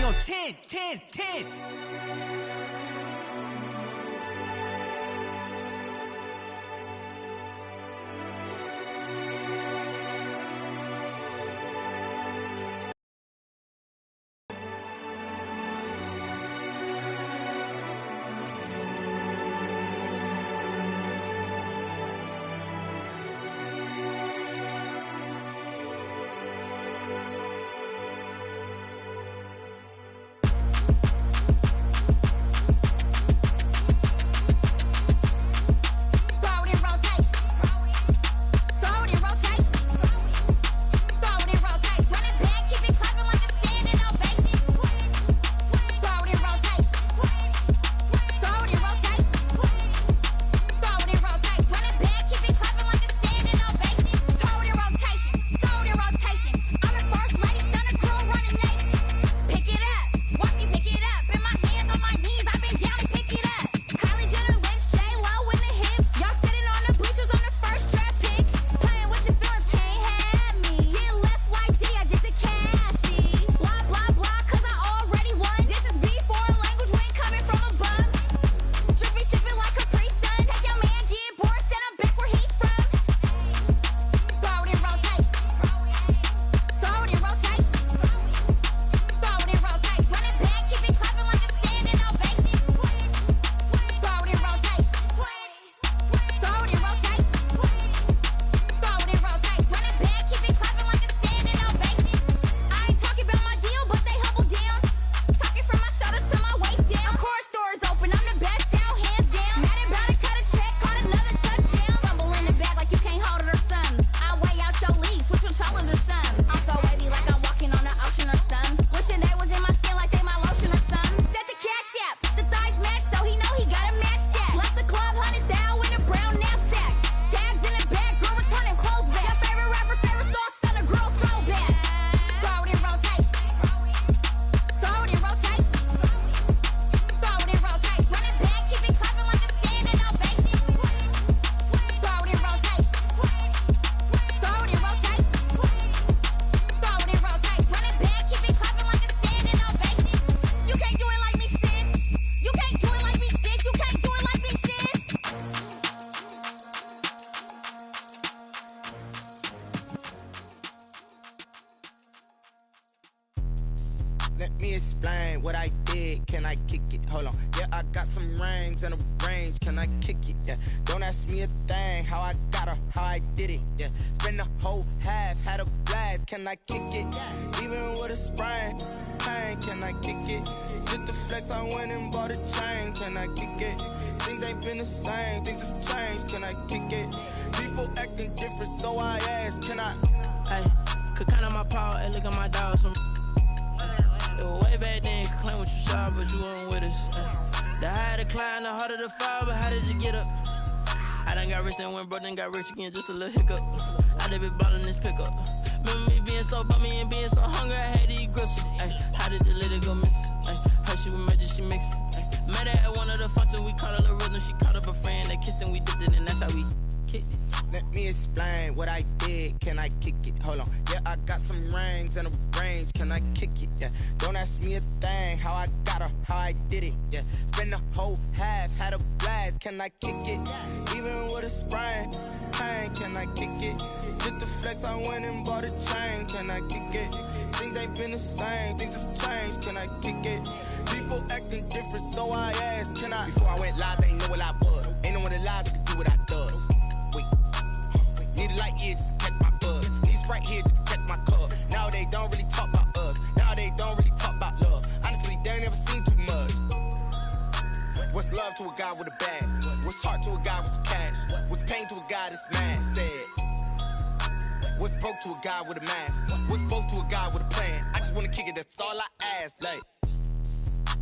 on 10, 10, 10. Let me explain what I did. Can I kick it? Hold on. Yeah, I got some rings and a range. Can I kick it? Yeah. Don't ask me a thing. How I got her, how I did it. Yeah. Spend the whole half, had a blast. Can I kick it? Even with a sprain. Pain, can I kick it? Just the flex, I went and bought a chain. Can I kick it? Things ain't been the same. Things have changed. Can I kick it? People acting different, so I ask. Can I? Hey, could count on my power and look at my dogs from. It was way back then, could claim what you saw, but you weren't with us. The higher the climb, the harder the fall, but how did you get up? I done got rich and went broke, then got rich again, just a little hiccup. I done been ballin' this pickup. Remember me being so bummy and being so hungry, I had to eat gristle. Ay, how did the lady go miss? Ay, her she was magic, she mixed. Met her at one of the functions, we caught her the rhythm, she caught up a friend, they kissed and we dipped it, and that's how we kicked it. Let me explain what I did. Can I kick it? Hold on. Yeah, I got some rings and a range. Can I kick it? Yeah. Don't ask me a thing. How I got her, how I did it. Yeah. Spend the whole half, had a blast. Can I kick it? Even with a sprain. Pain, can I kick it? Just the flex, I went and bought a chain. Can I kick it? Things ain't been the same. Things have changed. Can I kick it? People acting different, so I asked. Can I? Before I went live, they ain't know what I was. Ain't no one alive that could do what I does. Need a light here just to catch my buzz. Need Sprite here just to catch my cup. Now they don't really talk about us. Now they don't really talk about love. Honestly, they ain't never seen too much. What's love to a guy with a bag? What's heart to a guy with some cash? What's pain to a guy that's mad? Said. What's broke to a guy with a mask? What's both to a guy with a plan? I just wanna kick it, that's all I ask. Like,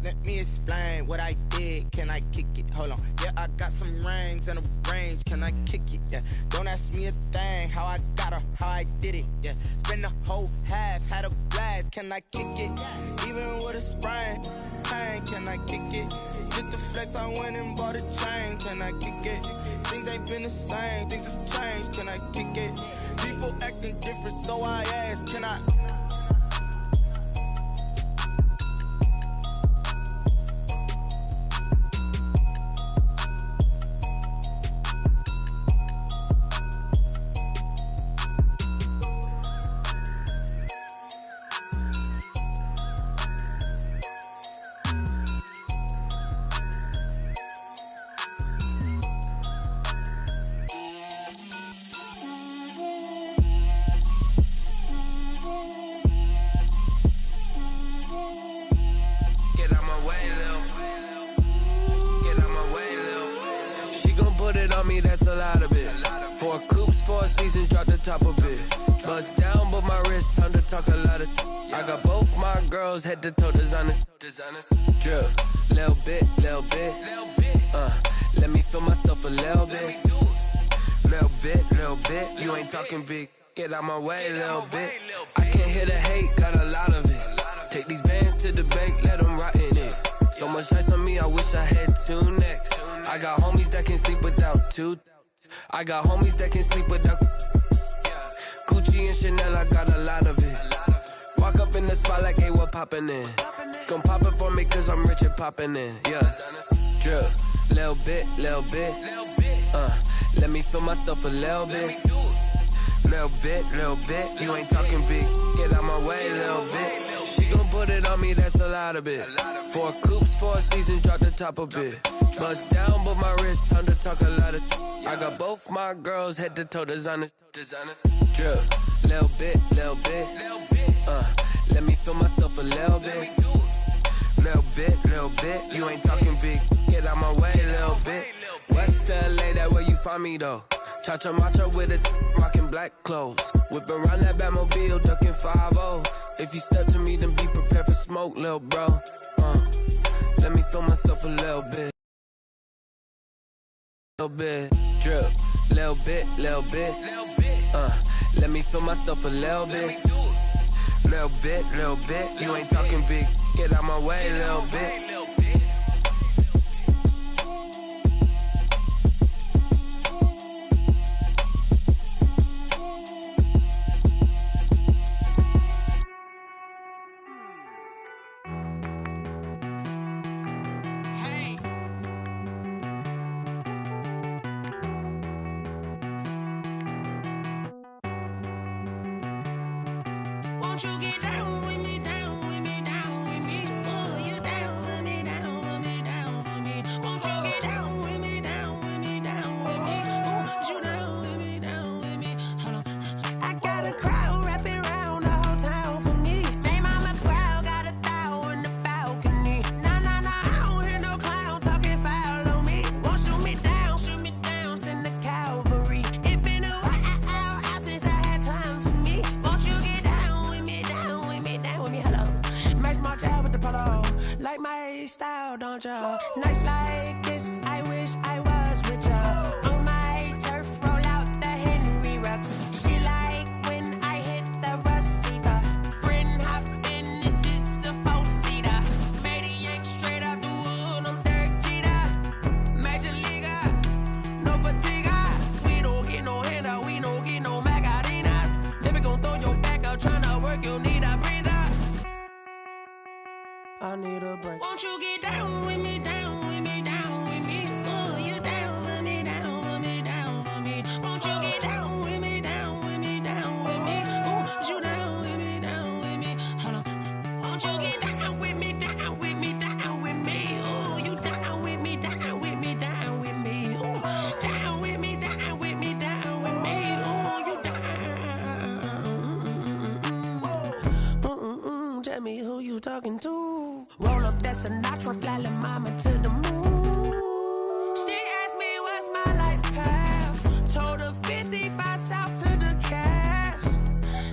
let me explain what I did. Can I kick it? Hold on. Yeah, I got some rings and a range. Can I kick it? Yeah. Don't ask me a thing. How I got her, how I did it. Yeah. Spend the whole half, had a blast. Can I kick it? Even with a sprain. Pain, can I kick it? Just the flex, I went and bought a chain. Can I kick it? Things ain't been the same. Things have changed. Can I kick it? People acting different, so I ask. Can I? a lot of it. 4 coops, 4 seasons, drop the top a bit. Bust down, but my wrist, time to talk a lot of. I got both my girls head to toe designer. Drip, little bit. Let me feel myself a little bit. Little bit. You ain't talking big. Get out my way, little bit. I can't hear the hate, got a lot of it. Take these bands to the bank, let them rot in it. So much ice on me, I wish I had 2 necks. I got homies that can sleep without 2. I got homies that can sleep without Gucci and Chanel, I got a lot of it. Walk up in the spot like, hey, what poppin' in? Gon' pop it for me cause I'm rich and poppin' in, yeah. Drip, little bit. Let me feel myself a little bit. Little bit. You ain't talking big. Get out my way, little bit. She gon' put it on me, that's a lot of it. 4 coops, 4 seasons, drop the top a bit. Bust down, but my wrist, time to talk a lot of. I got both my girls head to toe designer. Drip, little bit. Let me feel myself a little bit. Little bit. You ain't talking big. Get out my way, little bit. West LA, that where you find me though. Cha-cha matcha with a rockin' black clothes. Whip around that Batmobile, ducking 5-0. If you step to me, then be prepared for smoke, lil' bro. Let me feel myself a little bit. Drip, little bit. Let me feel myself a little bit. Little bit. You ain't talking big. Get out my way, little bit. Won't you get down with me, down with me, down with me? Oh, you down with me, down with me, down with me. Won't you get down with me, down with me, down with me? Oh, you down with me, down with me? Hold on. I got a crowd wrapping around the whole town for me. They mama proud, got a thou on the balcony. Nah, I don't hear no clown talking foul on me. Won't shoot me down, send the cavalry. It been a while since I had time for me. Won't you get down with me, hello. Nice small job with the polo. Like my style, don't ya? Nights like this, I wish I was with ya. On my turf, roll out the Henry Rux. She like when I hit the receiver. Friend hop in, this is a 4-seater. Made a yank straight out the wood, I'm Derek Jeter. Major leaguer, no fatigue. We don't get no handout, we don't get no Macarinas. Never gon' throw your back out, tryna work, you need a breather. I need a break. Won't you get down with me, down with me, down with me? Oh, you down with me, down with me, down with me. Won't you get down with me, down with me, down with me? Oh, you down with me, down with me? Hold on. Won't you get down with me, down with me, down with me? Oh, you down with me, down with me, down with me? Oh, down with me, down with me, down with me? Oh, you down. Tell me who you talking to. Roll up that Sinatra, fly la mama to the moon. She asked me what's my life path. Told her 55 south to the cat.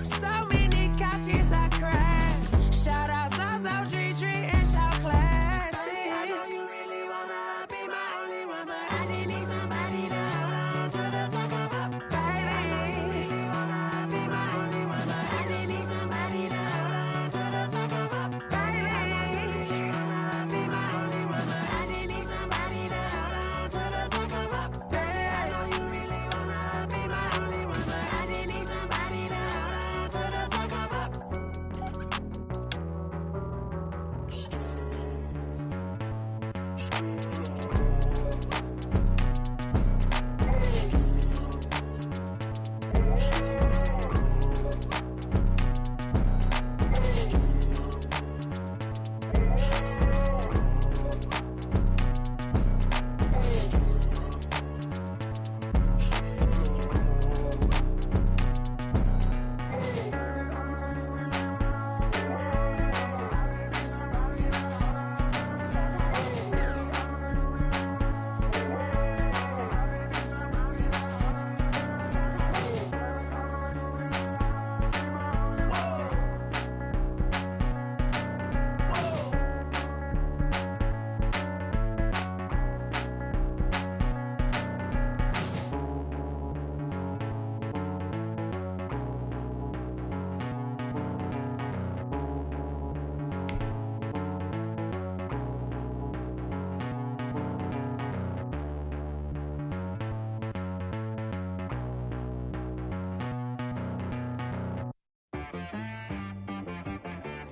So many couches I cried. Shout out South Street and shout classic. I know you really wanna be my only one, but I didn't need somebody to hold on to the second up. Baby, I know you really wanna be my only one, but I didn't need somebody to hold on to the second up. Baby, I know you really wanna be my only one, but I didn't need somebody to hold on to the second up. Baby, I know you really wanna be my only one, but I didn't need somebody to hold on to the second up.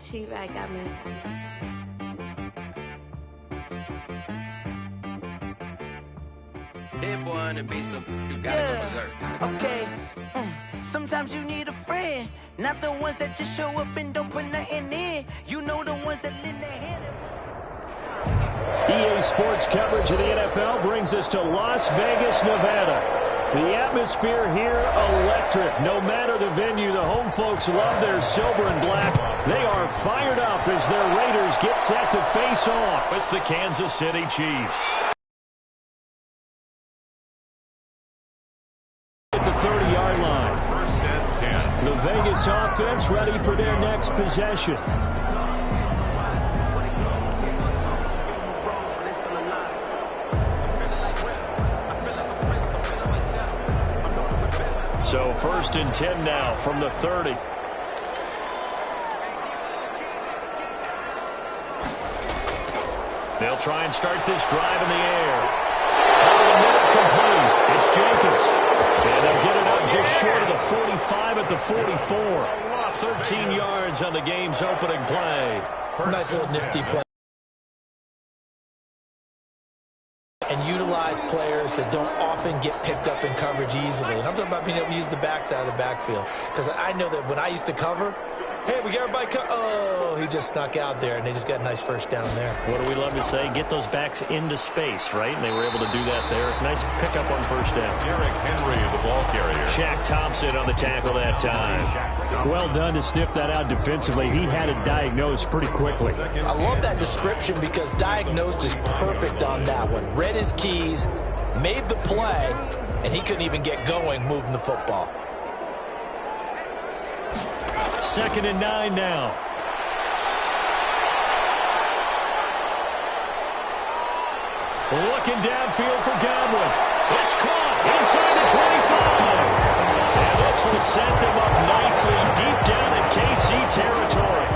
cheap I got me. Hit one and be some, you gotta go berserk. Okay. Sometimes you need a friend, not the ones that just show up and don't put nothing in. You know the ones that lend their hand. EA Sports coverage of the NFL brings us to Las Vegas, Nevada. The atmosphere here, electric. No matter the venue, the home folks love their silver and black. They are fired up as their Raiders get set to face off with the Kansas City Chiefs. At the 30-yard line. First and 10. The Vegas offense ready for their next possession. So first and 10 now from the 30. They'll try and start this drive in the air. Over the middle, complete. It's Jenkins. And they'll get it up just short of the 45 at the 44. 13 yards on the game's opening play. Nice little nifty play. And utilize players that don't often get picked up in coverage easily. And I'm talking about being able to use the backside of the backfield. Because I know that when I used to cover, hey, we got everybody oh, he just snuck out there, and they just got a nice first down there. What do we love to say? Get those backs into space, right? And they were able to do that there. Nice pickup on first down. Derrick Henry, the ball carrier. Shaq Thompson on the tackle that time. Well done to sniff that out defensively. He had it diagnosed pretty quickly. I love that description because diagnosed is perfect on that one. Read his keys, made the play, and he couldn't even get going moving the football. 2nd and 9 now. Looking downfield for Godwin. It's caught inside the 25. And this will set them up nicely deep down in KC territory.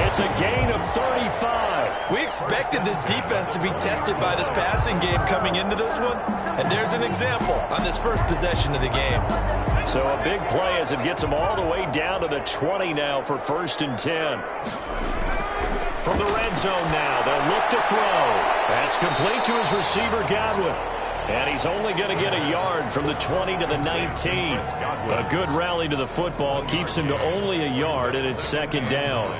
It's a gain of 35. We expected this defense to be tested by this passing game coming into this one. And there's an example on this first possession of the game. So a big play as it gets them all the way down to the 20 now for 1st and 10. From the red zone now, they'll look to throw. That's complete to his receiver, Godwin. And he's only going to get a yard from the 20 to the 19. A good rally to the football keeps him to only a yard, and it's 2nd down.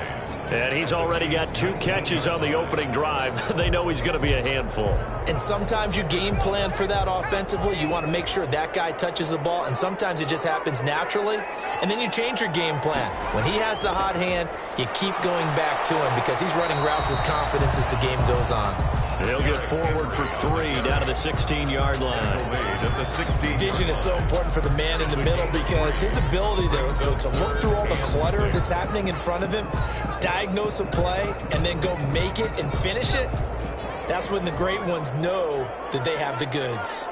And he's already got 2 catches on the opening drive. They know he's going to be a handful. And sometimes you game plan for that offensively. You want to make sure that guy touches the ball, and sometimes it just happens naturally. And then you change your game plan. When he has the hot hand, you keep going back to him because he's running routes with confidence as the game goes on. He'll get forward for 3 down to the 16-yard line. Vision is so important for the man in the middle because his ability to look through all the clutter that's happening in front of him, diagnose a play, and then go make it and finish it, that's when the great ones know that they have the goods.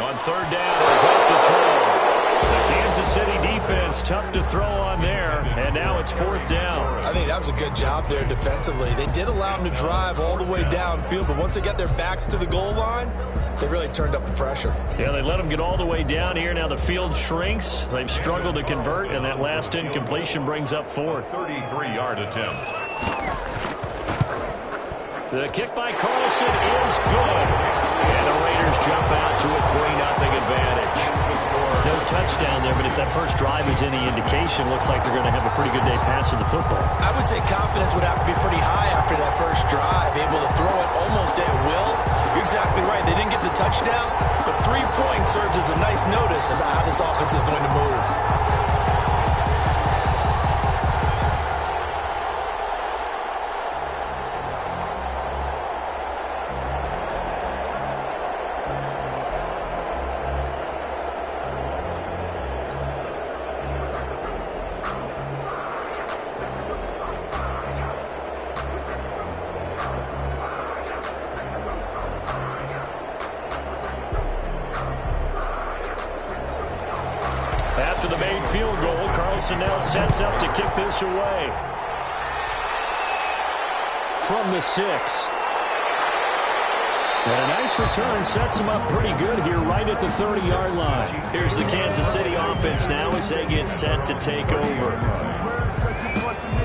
On 3rd down, or drop to throw. The Kansas City defense tough to throw on there, and now it's 4th down. I think that was a good job there defensively. They did allow them to drive all the way downfield, but once they got their backs to the goal line, they really turned up the pressure. Yeah, they let them get all the way down here. Now the field shrinks. They've struggled to convert, and that last incompletion brings up 4th. 33-yard attempt. The kick by Carlson is good. And the Raiders jump out to a 3-0 advantage. No touchdown there, but if that first drive is any indication, looks like they're going to have a pretty good day passing the football. I would say confidence would have to be pretty high after that first drive, able to throw it almost at will. You're exactly right. They didn't get the touchdown, but 3 points serves as a nice notice about how this offense is going to move. After the made field goal, Carlson now sets up to kick this away. From the 6. And a nice return sets them up pretty good here right at the 30-yard line. Here's the Kansas City offense now as they get set to take over.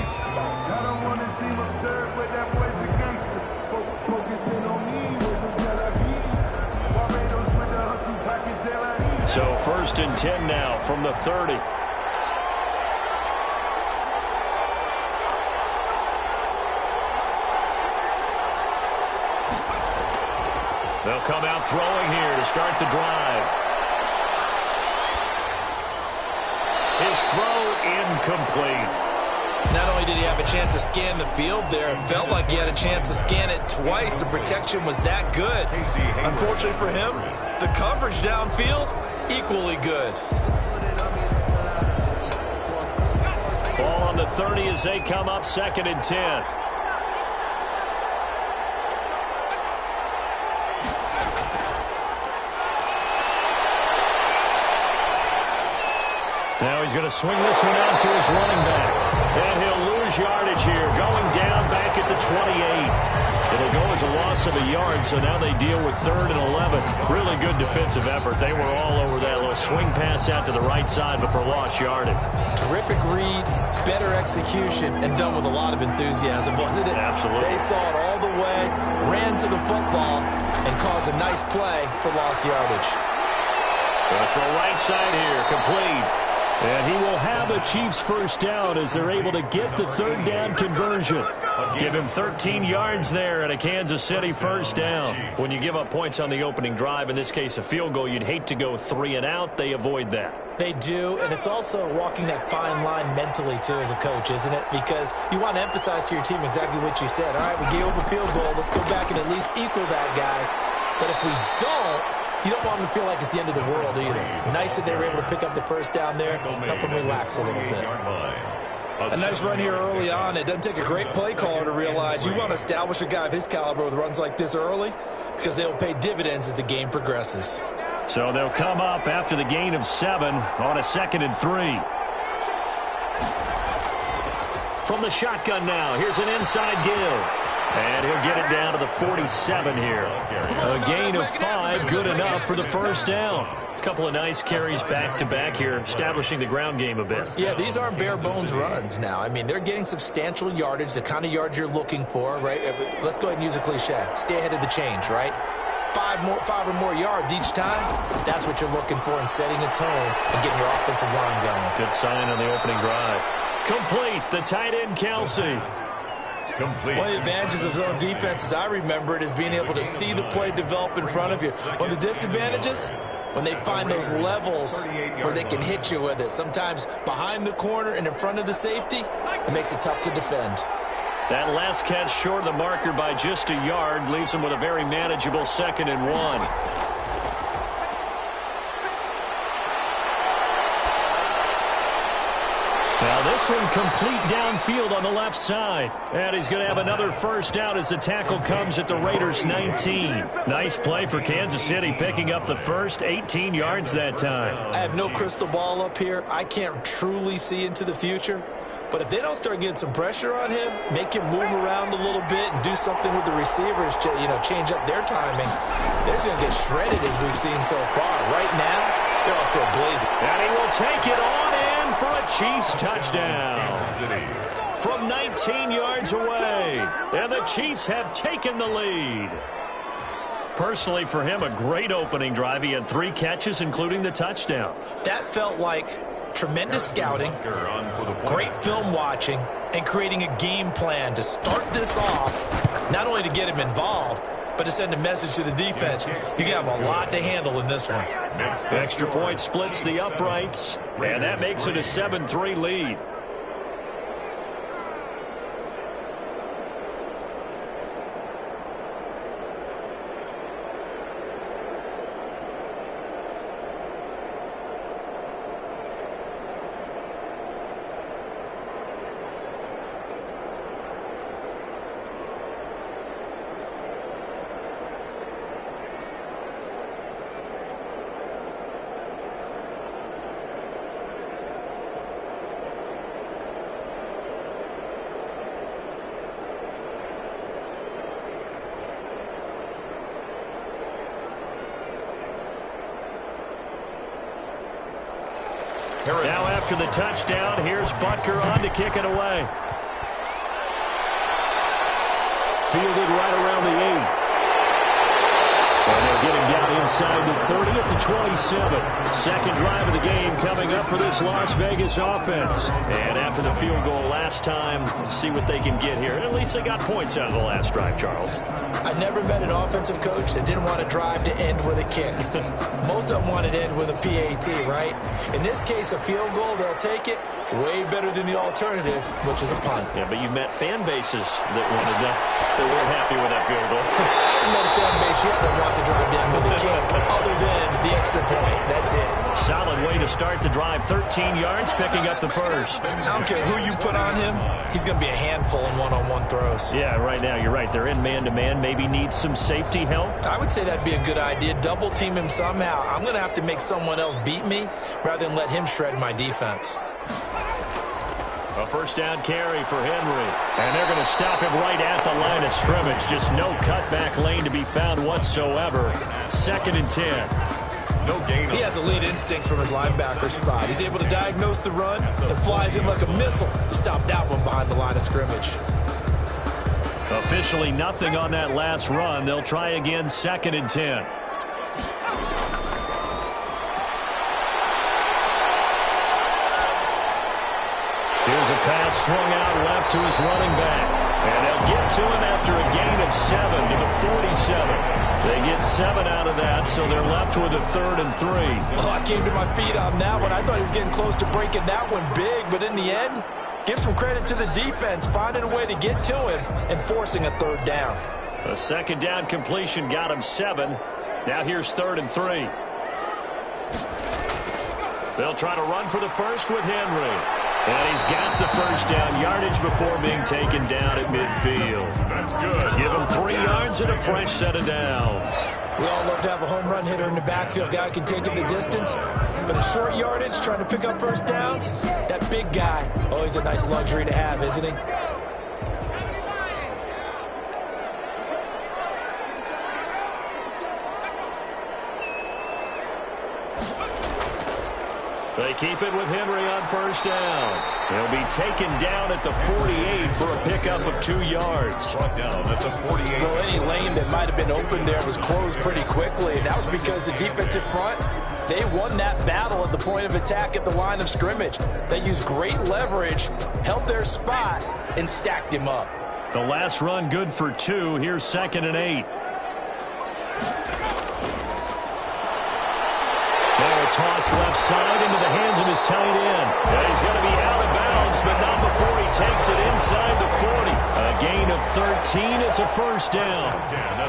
I don't want to seem absurd, but that boy's a gangster. Focusing on me, Barbados with the hustle pockets. So 1st and 10 now from the 30. They'll come out throwing here to start the drive. His throw incomplete. Not only did he have a chance to scan the field there, it felt like he had a chance to scan it twice. The protection was that good. Unfortunately for him, the coverage downfield, equally good. Ball on the 30 as they come up 2nd and 10. Now he's going to swing this one out to his running back. And he'll lose yardage here, going down back at the 28. It'll go as a loss of a yard, so now they deal with 3rd and 11. Really good defensive effort. They were all over that little swing pass out to the right side before lost yardage. Terrific read, better execution, and done with a lot of enthusiasm, wasn't it? Absolutely. They saw it all the way, ran to the football, and caused a nice play for lost yardage. Going to throw right side here, complete. And he will have a Chiefs first down as they're able to get the 3rd down conversion. Give him 13 yards there and a Kansas City first down. When you give up points on the opening drive, in this case a field goal, you'd hate to go 3 and out. They avoid that. They do, and it's also walking that fine line mentally, too, as a coach, isn't it? Because you want to emphasize to your team exactly what you said. All right, we gave up a field goal. Let's go back and at least equal that, guys. But if we don't, you don't want them to feel like it's the end of the world either. Nice that they were able to pick up the first down there, help them relax a little bit. A nice run here early on. It doesn't take a great play caller to realize you want to establish a guy of his caliber with runs like this early because they'll pay dividends as the game progresses. So they'll come up after the gain of 7 on a 2nd and 3. From the shotgun now, here's an inside give. And he'll get it down to the 47 here. A gain of 5, good enough for the first down. A couple of nice carries back-to-back here, establishing the ground game a bit. Yeah, these aren't bare-bones runs now. I mean, they're getting substantial yardage, the kind of yards you're looking for, right? Let's go ahead and use a cliche. Stay ahead of the change, right? 5 or more yards each time, that's what you're looking for in setting a tone and getting your offensive line going. Good sign on the opening drive. Complete, the tight end, Kelsey. Complete. One of the advantages of zone defense, as I remember it, is being able to see the play develop in front of you. One of the disadvantages, when they find those levels where they can hit you with it, sometimes behind the corner and in front of the safety, it makes it tough to defend. That last catch short of the marker by just a yard leaves them with a very manageable 2nd and 1. Now this one complete downfield on the left side. And he's going to have another first down as the tackle comes at the Raiders' 19. Nice play for Kansas City, picking up the first 18 yards that time. I have no crystal ball up here. I can't truly see into the future. But if they don't start getting some pressure on him, make him move around a little bit and do something with the receivers, change up their timing, they're just going to get shredded as we've seen so far. Right now, they're off to a blazing. And he will take it on in for a Chiefs touchdown. From 19 yards away. And the Chiefs have taken the lead. Personally, for him, a great opening drive. He had 3 catches, including the touchdown. That felt like tremendous scouting, great film watching, and creating a game plan to start this off, not only to get him involved, but to send a message to the defense. You have a lot to handle in this one. Extra point splits the uprights, and that makes it a 7-3 lead. Now after the touchdown, here's Butker on to kick it away. inside the 30 to 27. Second drive of the game coming up for this Las Vegas offense. And after the field goal last time, see what they can get here. At least they got points out of the last drive, Charles. I never met an offensive coach that didn't want to drive to end with a kick. Most of them wanted to end with a PAT, right? In this case, a field goal, they'll take it. Way better than the alternative, which is a punt. Yeah, but you've met fan bases that wanted that. They weren't happy with that field goal. I haven't met a fan base yet that wants to drive in with a kick, other than the extra point. That's it. Solid way to start the drive. 13 yards, picking up the first. I don't care who you put on him. He's going to be a handful in one-on-one throws. Yeah, right now, you're right. They're in man-to-man. Maybe need some safety help. I would say that'd be a good idea. Double team him somehow. I'm going to have to make someone else beat me rather than let him shred my defense. A first down carry for Henry. And they're going to stop him right at the line of scrimmage. Just no cutback lane to be found whatsoever. 2nd and 10. No gain. He has elite instincts from his linebacker spot. He's able to diagnose the run and flies in like a missile to stop that one behind the line of scrimmage. Officially nothing on that last run. They'll try again 2nd and 10. Here's a pass swung out left to his running back. And they'll get to him after a gain of 7 to the 47. They get 7 out of that, so they're left with a 3rd and 3. Oh, I came to my feet on that one. I thought he was getting close to breaking that one big, but in the end, give some credit to the defense, finding a way to get to him and forcing a 3rd down. A 2nd down completion got him 7. Now here's 3rd and 3. They'll try to run for the first with Henry. And he's got the first down yardage before being taken down at midfield. That's good. Give him 3 yards and a fresh set of downs. We all love to have a home run hitter in the backfield. Guy can take it the distance. But a short yardage, trying to pick up first downs, that big guy, always a nice luxury to have, isn't he? They keep it with Henry on first down. He'll be taken down at the 48 for a pickup of 2 yards. Brought down at the 48. Well, any lane that might have been open there was closed pretty quickly, and that was because the defensive front, they won that battle at the point of attack at the line of scrimmage. They used great leverage, held their spot, and stacked him up. The last run good for 2. Here's 2nd and 8. Toss left side into the hands of his tight end. And he's going to be out of bounds, but not before he takes it inside the 40. A gain of 13. It's a first down.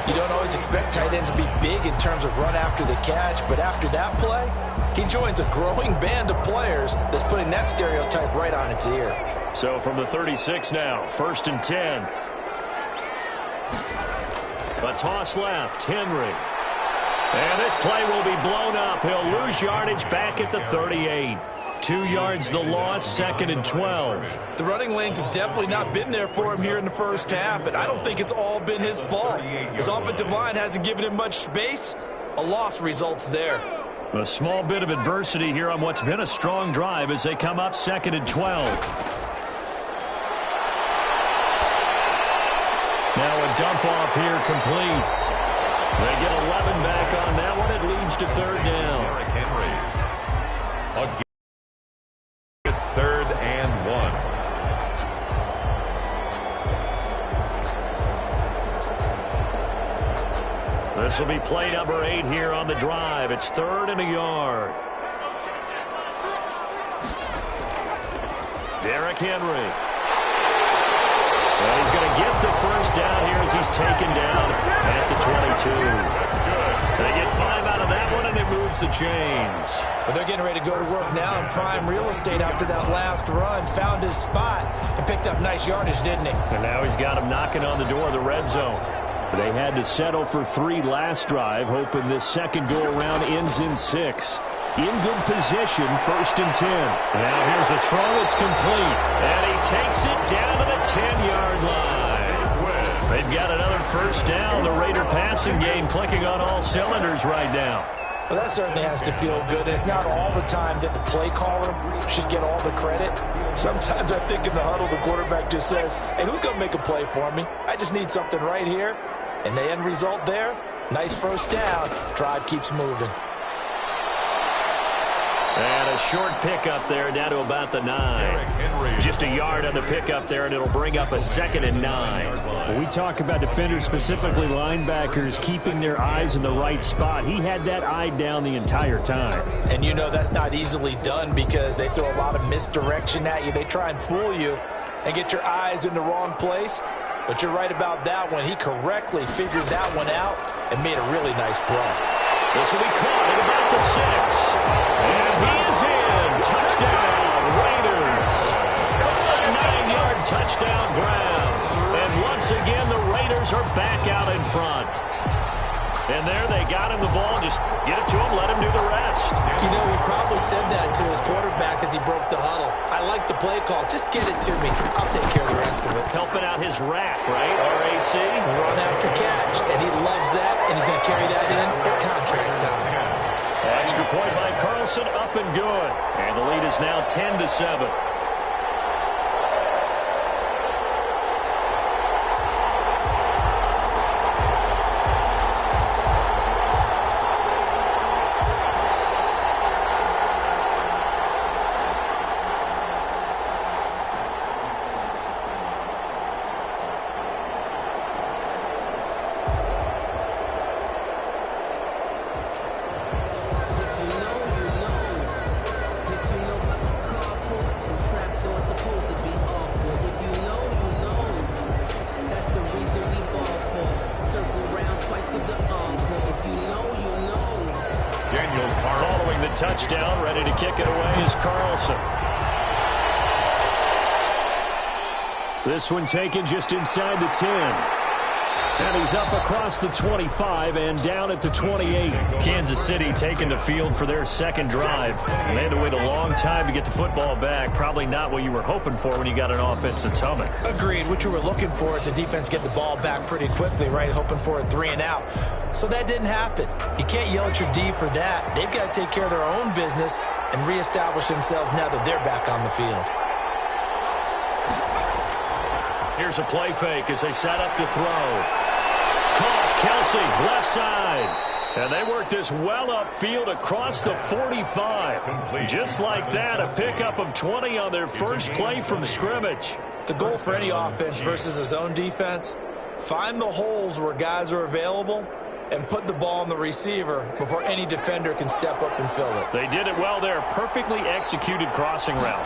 You don't always expect tight ends to be big in terms of run after the catch, but after that play, he joins a growing band of players that's putting that stereotype right on its ear. So from the 36 now, 1st and 10. A toss left, Henry. And this play will be blown up. He'll lose yardage back at the 38. 2 yards the loss, 2nd and 12. The running lanes have definitely not been there for him here in the first half, and I don't think it's all been his fault. His offensive line hasn't given him much space. A loss results there. A small bit of adversity here on what's been a strong drive as they come up 2nd and 12. Now a dump off here complete. They get 11 back on that one. It leads to 3rd down. Henry. Again, 3rd and 1. This will be play number 8 here on the drive. It's 3rd and a yard. Derrick Henry. Well, he's going to get the first down here as he's taken down at the 22. That's good. They get 5 out of that one, and it moves the chains. Well, they're getting ready to go to work now in prime real estate after that last run. Found his spot and picked up nice yardage, didn't he? And now he's got him knocking on the door of the red zone. They had to settle for 3 last drive, hoping this second go-around ends in 6. In good position, 1st and 10. Now here's a throw. It's complete. And he takes it down to the 10-yard line. They've got another first down. The Raider passing game clicking on all cylinders right now. Well, that certainly has to feel good. It's not all the time that the play caller should get all the credit. Sometimes I think in the huddle, the quarterback just says, hey, who's going to make a play for me? I just need something right here. And the end result there, Nice first down. Drive keeps moving. And a short pickup there down to about the 9. Just a yard on the pickup there, and it'll bring up a 2nd and 9. When we talk about defenders, specifically linebackers, keeping their eyes in the right spot, he had that eye down the entire time. And you know that's not easily done because they throw a lot of misdirection at you. They try and fool you and get your eyes in the wrong place. But you're right about that one. He correctly figured that one out and made a really nice play. This will be caught at about the 6. And he is in. Touchdown, Raiders. A 9-yard touchdown grab. And once again, the Raiders are back out in front. And there they got him the ball. Just get it to him, let him do the rest. You know, he probably said that to his quarterback as he broke the huddle. I like the play call. Just get it to me. I'll take care of the rest of it. Helping out his rack, right? RAC. Run after catch. And he loves that, and he's going to carry that in at contract time. Extra point by Carlson, up and good. And the lead is now 10-7. Touchdown, ready to kick it away is Carlson. This one taken just inside the 10. And he's up across the 25 and down at the 28. Kansas City taking the field for their second drive. And they had to wait a long time to get the football back. Probably not what you were hoping for when you got an offense that's humming. Agreed. What you were looking for is the defense get the ball back pretty quickly, right? Hoping for a 3-and-out. So that didn't happen. You can't yell at your D for that. They've got to take care of their own business and reestablish themselves now that they're back on the field. Here's a play fake as they set up to throw. Caught, Kelsey, left side. And they work this well upfield across the 45. Just like that, a pickup of 20 on their first play from scrimmage. The goal for any offense versus a zone defense, find the holes where guys are available and put the ball on the receiver before any defender can step up and fill it. They did it well there. Perfectly executed crossing route.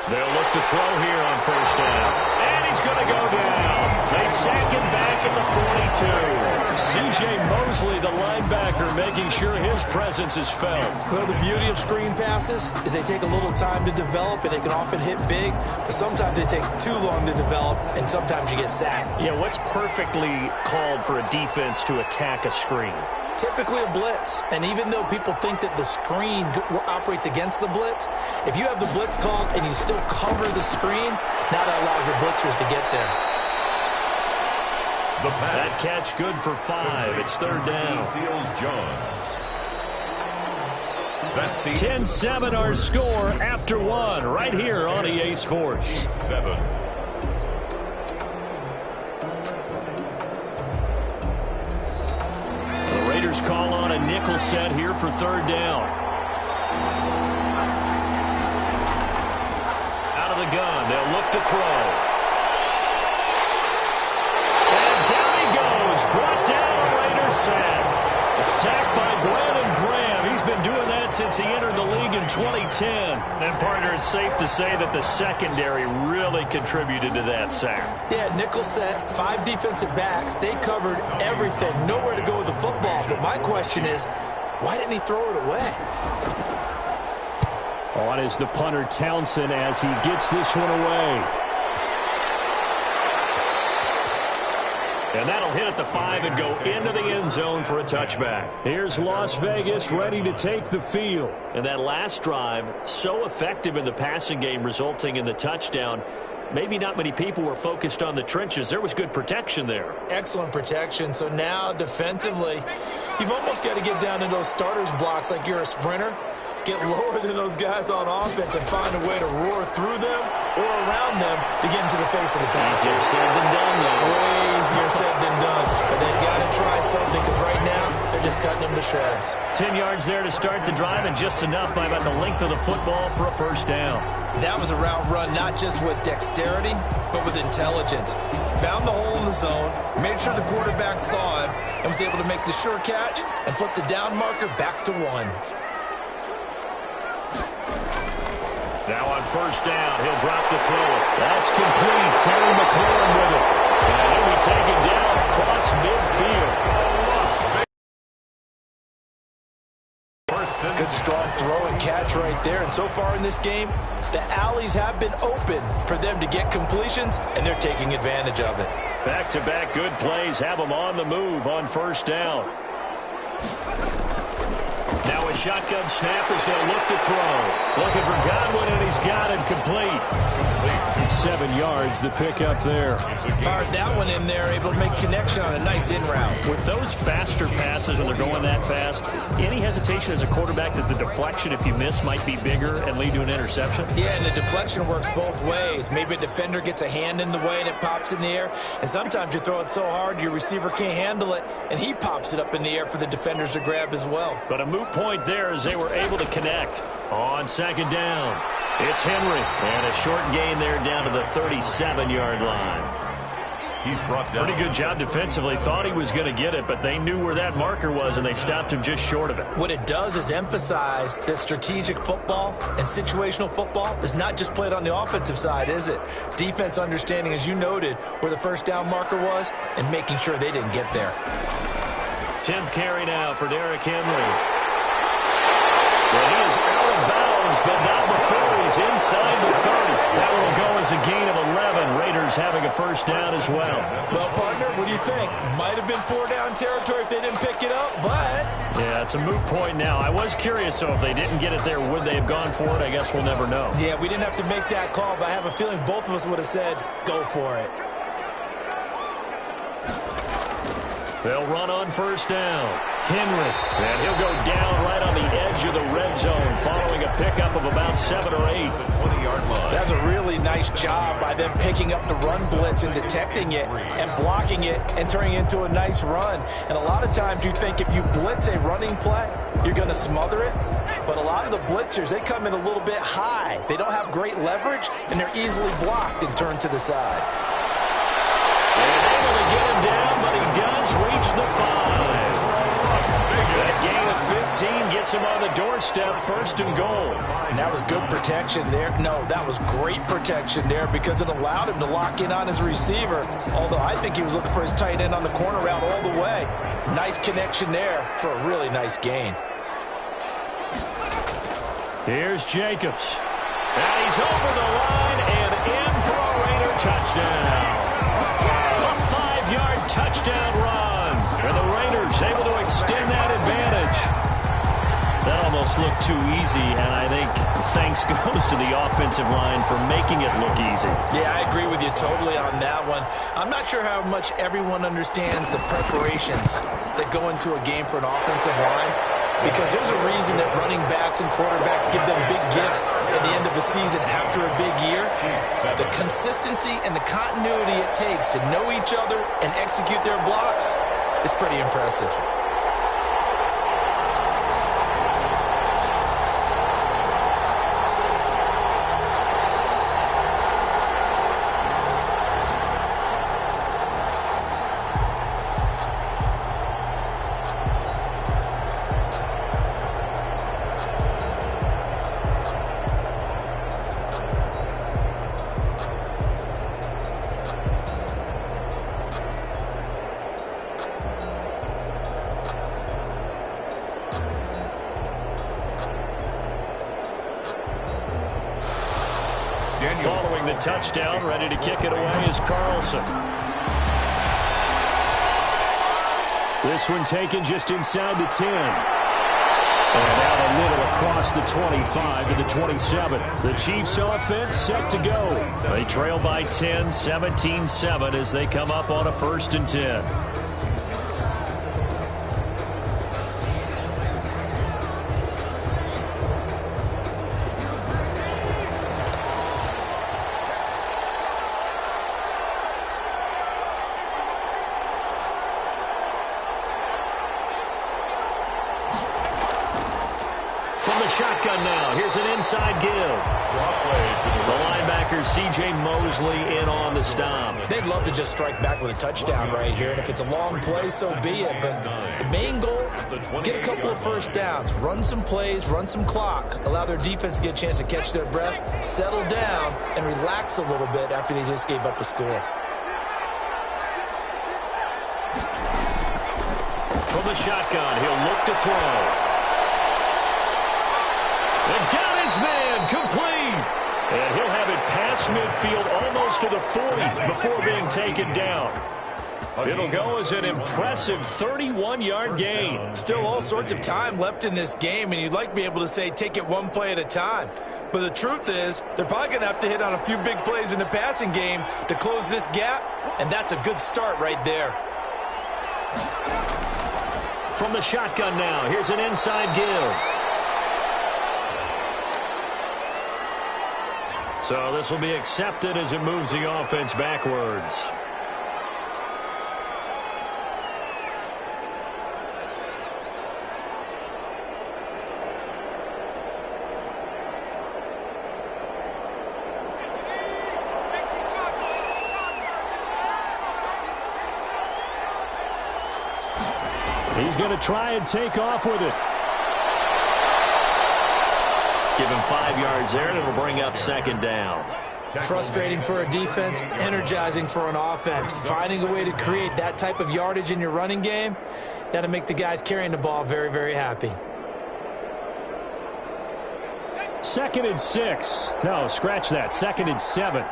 They'll look to throw here on first down. And he's going to go down. They sack him back at the 42. C.J. Mosley, the linebacker, making sure his presence is felt. Well, the beauty of screen passes is they take a little time to develop, and they can often hit big, but sometimes they take too long to develop, and sometimes you get sacked. Yeah, what's perfectly called for a defense to attack a screen? Typically a blitz, and even though people think that the screen operates against the blitz, if you have the blitz called and you still cover the screen, now that allows your blitzers to get there. That catch good for 5. It's third down. 10-7 our score after 1 right here on EA Sports. The Raiders call on a nickel set here for third down. Out of the gun, they'll look to throw. Brought down a Raiders sack. A sack by Brandon Graham. He's been doing that since he entered the league in 2010. And, partner, it's safe to say that the secondary really contributed to that sack. Yeah, nickel set, 5 defensive backs. They covered everything. Nowhere to go with the football. But my question is, why didn't he throw it away? On is the punter, Townsend, as he gets this one away. And that'll hit at the 5 and go into the end zone for a touchback. Here's Las Vegas ready to take the field. And that last drive, so effective in the passing game, resulting in the touchdown. Maybe not many people were focused on the trenches. There was good protection there. Excellent protection. So now defensively, you've almost got to get down to those starters blocks like you're a sprinter get lower than those guys on offense and find a way to roar through them or around them to get into the face of the passer. Easier said than done, though. Way easier said than done. But they've got to try something because right now they're just cutting them to shreds. 10 yards there to start the drive and just enough by about the length of the football for a first down. That was a route run not just with dexterity, but with intelligence. Found the hole in the zone, made sure the quarterback saw him, and was able to make the sure catch and flip the down marker back to 1. Now on first down, he'll drop the throw. That's complete. Terry McLaurin with it. And he'll be taken down across midfield. Good strong throw and catch right there. And so far in this game, the alleys have been open for them to get completions, and they're taking advantage of it. Back-to-back good plays have them on the move on first down. Now a shotgun snap as they'll look to throw. Looking for Godwin, and he's got it complete. 7 yards, the pickup there. Fired that one in there, able to make connection on a nice in route. With those faster passes when they're going that fast, any hesitation as a quarterback that the deflection, if you miss, might be bigger and lead to an interception? Yeah, and the deflection works both ways. Maybe a defender gets a hand in the way and it pops in the air. And sometimes you throw it so hard your receiver can't handle it, and he pops it up in the air for the defenders to grab as well. But a moot point there as they were able to connect. On second down, it's Henry. And a short gain there down to the 37-yard line. He's brought down. Pretty good job defensively. Thought he was going to get it, but they knew where that marker was, and they stopped him just short of it. What it does is emphasize that strategic football and situational football is not just played on the offensive side, is it? Defense understanding, as you noted, where the first down marker was and making sure they didn't get there. 10th carry now for Derrick Henry. Well, he is out of bounds, but not before he's inside the 30. That will go as a gain of 11. Raiders having a first down as well. Well, partner, what do you think? Might have been 4-down territory if they didn't pick it up, but... Yeah, it's a moot point now. I was curious, so if they didn't get it there, would they have gone for it? I guess we'll never know. Yeah, we didn't have to make that call, but I have a feeling both of us would have said, go for it. They'll run on first down. Henry, and he'll go down right on the edge of the red zone following a pickup of about 7 or 8. 20-yard line. That's a really nice job by them picking up the run blitz and detecting it and blocking it and turning it into a nice run. And a lot of times you think if you blitz a running play, you're going to smother it. But a lot of the blitzers, they come in a little bit high. They don't have great leverage, and they're easily blocked and turned to the side. And able to get him down, but he does reach the 5. That gain of 15 gets him on the doorstep, first and goal. And that was good protection there. No, that was great protection there because it allowed him to lock in on his receiver, although I think he was looking for his tight end on the corner route all the way. Nice connection there for a really nice gain. Here's Jacobs. And he's over the line and in for a Raider touchdown. A 5-yard touchdown run. And the Raiders able to extend that advantage. That almost looked too easy, and I think thanks goes to the offensive line for making it look easy. Yeah, I agree with you totally on that one. I'm not sure how much everyone understands the preparations that go into a game for an offensive line, because there's a reason that running backs and quarterbacks give them big gifts at the end of the season after a big year. The consistency and the continuity it takes to know each other and execute their blocks is pretty impressive. Following the touchdown, ready to kick it away is Carlson. This one taken just inside the 10. And out a little across the 25 to the 27. The Chiefs offense set to go. They trail by 10, 17-7 as they come up on a 1st and 10. shotgun now. Here's an inside give. The linebacker, C.J. Mosley, in on the stop. They'd love to just strike back with a touchdown right here, and if it's a long play, so be it. But the main goal, get a couple of first downs, run some plays, run some clock, allow their defense to get a chance to catch their breath, settle down, and relax a little bit after they just gave up a score. From the shotgun, he'll look to throw. And got his man complete. And he'll have it past midfield almost to the 40 before being taken down. It'll go as an impressive 31-yard gain. Still all sorts of time left in this game, and you'd like to be able to say take it one play at a time. But the truth is, they're probably going to have to hit on a few big plays in the passing game to close this gap, and that's a good start right there. From the shotgun now, here's an inside give. So this will be accepted as it moves the offense backwards. He's going to try and take off with it. Give him 5 yards there, and it'll bring up second down. Frustrating for a defense, energizing for an offense. Finding a way to create that type of yardage in your running game, that'll make the guys carrying the ball very, very happy. 2nd and 6. No, scratch that. 2nd and 7.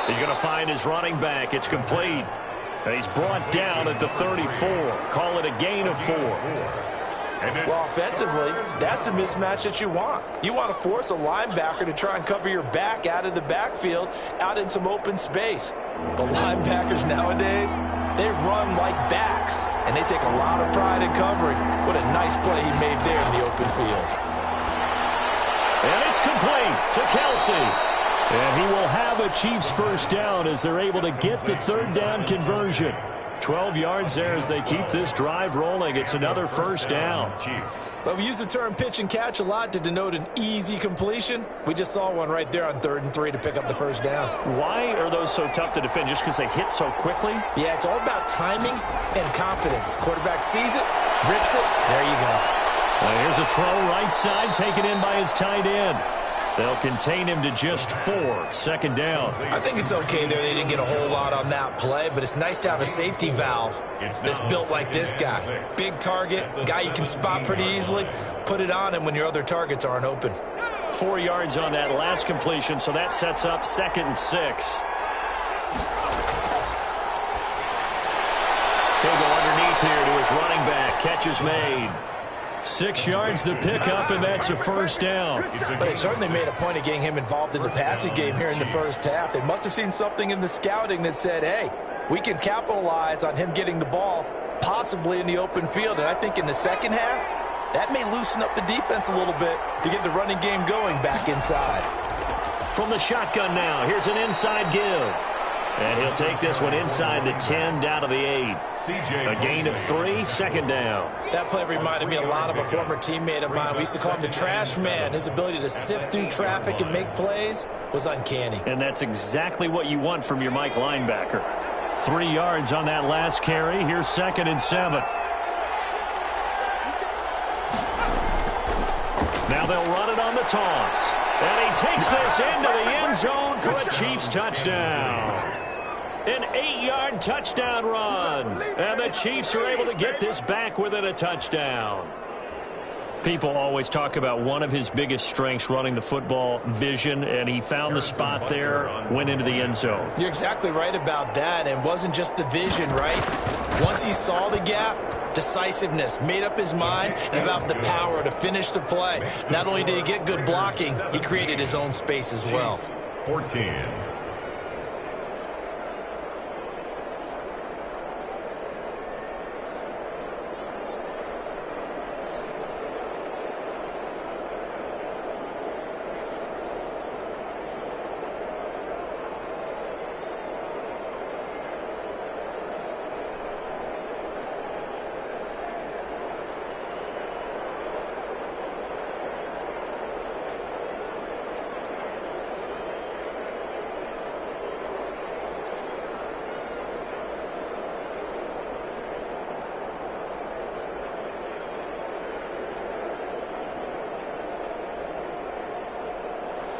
He's going to find his running back. It's complete. And he's brought down at the 34. Call it a gain of 4. Well, offensively, that's the mismatch that you want. You want to force a linebacker to try and cover your back out of the backfield, out in some open space. The linebackers nowadays, they run like backs, and they take a lot of pride in covering. What a nice play he made there in the open field. And it's complete to Kelsey. And he will have a Chiefs first down as they're able to get the 3rd down conversion. 12 yards there as they keep this drive rolling. It's another first down. Well, we use the term pitch and catch a lot to denote an easy completion. We just saw one right there on 3rd and 3 to pick up the first down. Why are those so tough to defend? Just because they hit so quickly? Yeah, it's all about timing and confidence. Quarterback sees it, rips it, there you go. Here's a throw right side, taken in by his tight end. They'll contain him to just 4. 2nd down. I think it's okay there. They didn't get a whole lot on that play, but it's nice to have a safety valve that's built like this guy. Big target, guy you can spot pretty easily. Put it on him when your other targets aren't open. 4 yards on that last completion, so that sets up 2nd and 6. He'll go underneath here to his running back. Catch is made. 6 yards the pickup, and that's a first down. But they certainly made a point of getting him involved in the passing game here in the first half. They must have seen something in the scouting that said, hey, we can capitalize on him getting the ball, possibly in the open field. And I think in the second half, that may loosen up the defense a little bit to get the running game going back inside. From the shotgun now, here's an inside give. And he'll take this one inside the 10, down to the 8. A gain of 3, 2nd down. That play reminded me a lot of a former teammate of mine. We used to call him the trash man. His ability to sift through traffic and make plays was uncanny. And that's exactly what you want from your Mike linebacker. 3 yards on that last carry. Here's 2nd and 7. Now they'll run it on the toss. And he takes this into the end zone for a Chiefs touchdown. An 8-yard touchdown run. And the Chiefs are able to get this back within a touchdown. People always talk about one of his biggest strengths running the football, vision, and he found the spot there, went into the end zone. You're exactly right about that, and wasn't just the vision, right? Once he saw the gap, decisiveness, made up his mind, and about the power to finish the play. Not only did he get good blocking, he created his own space as well. 14.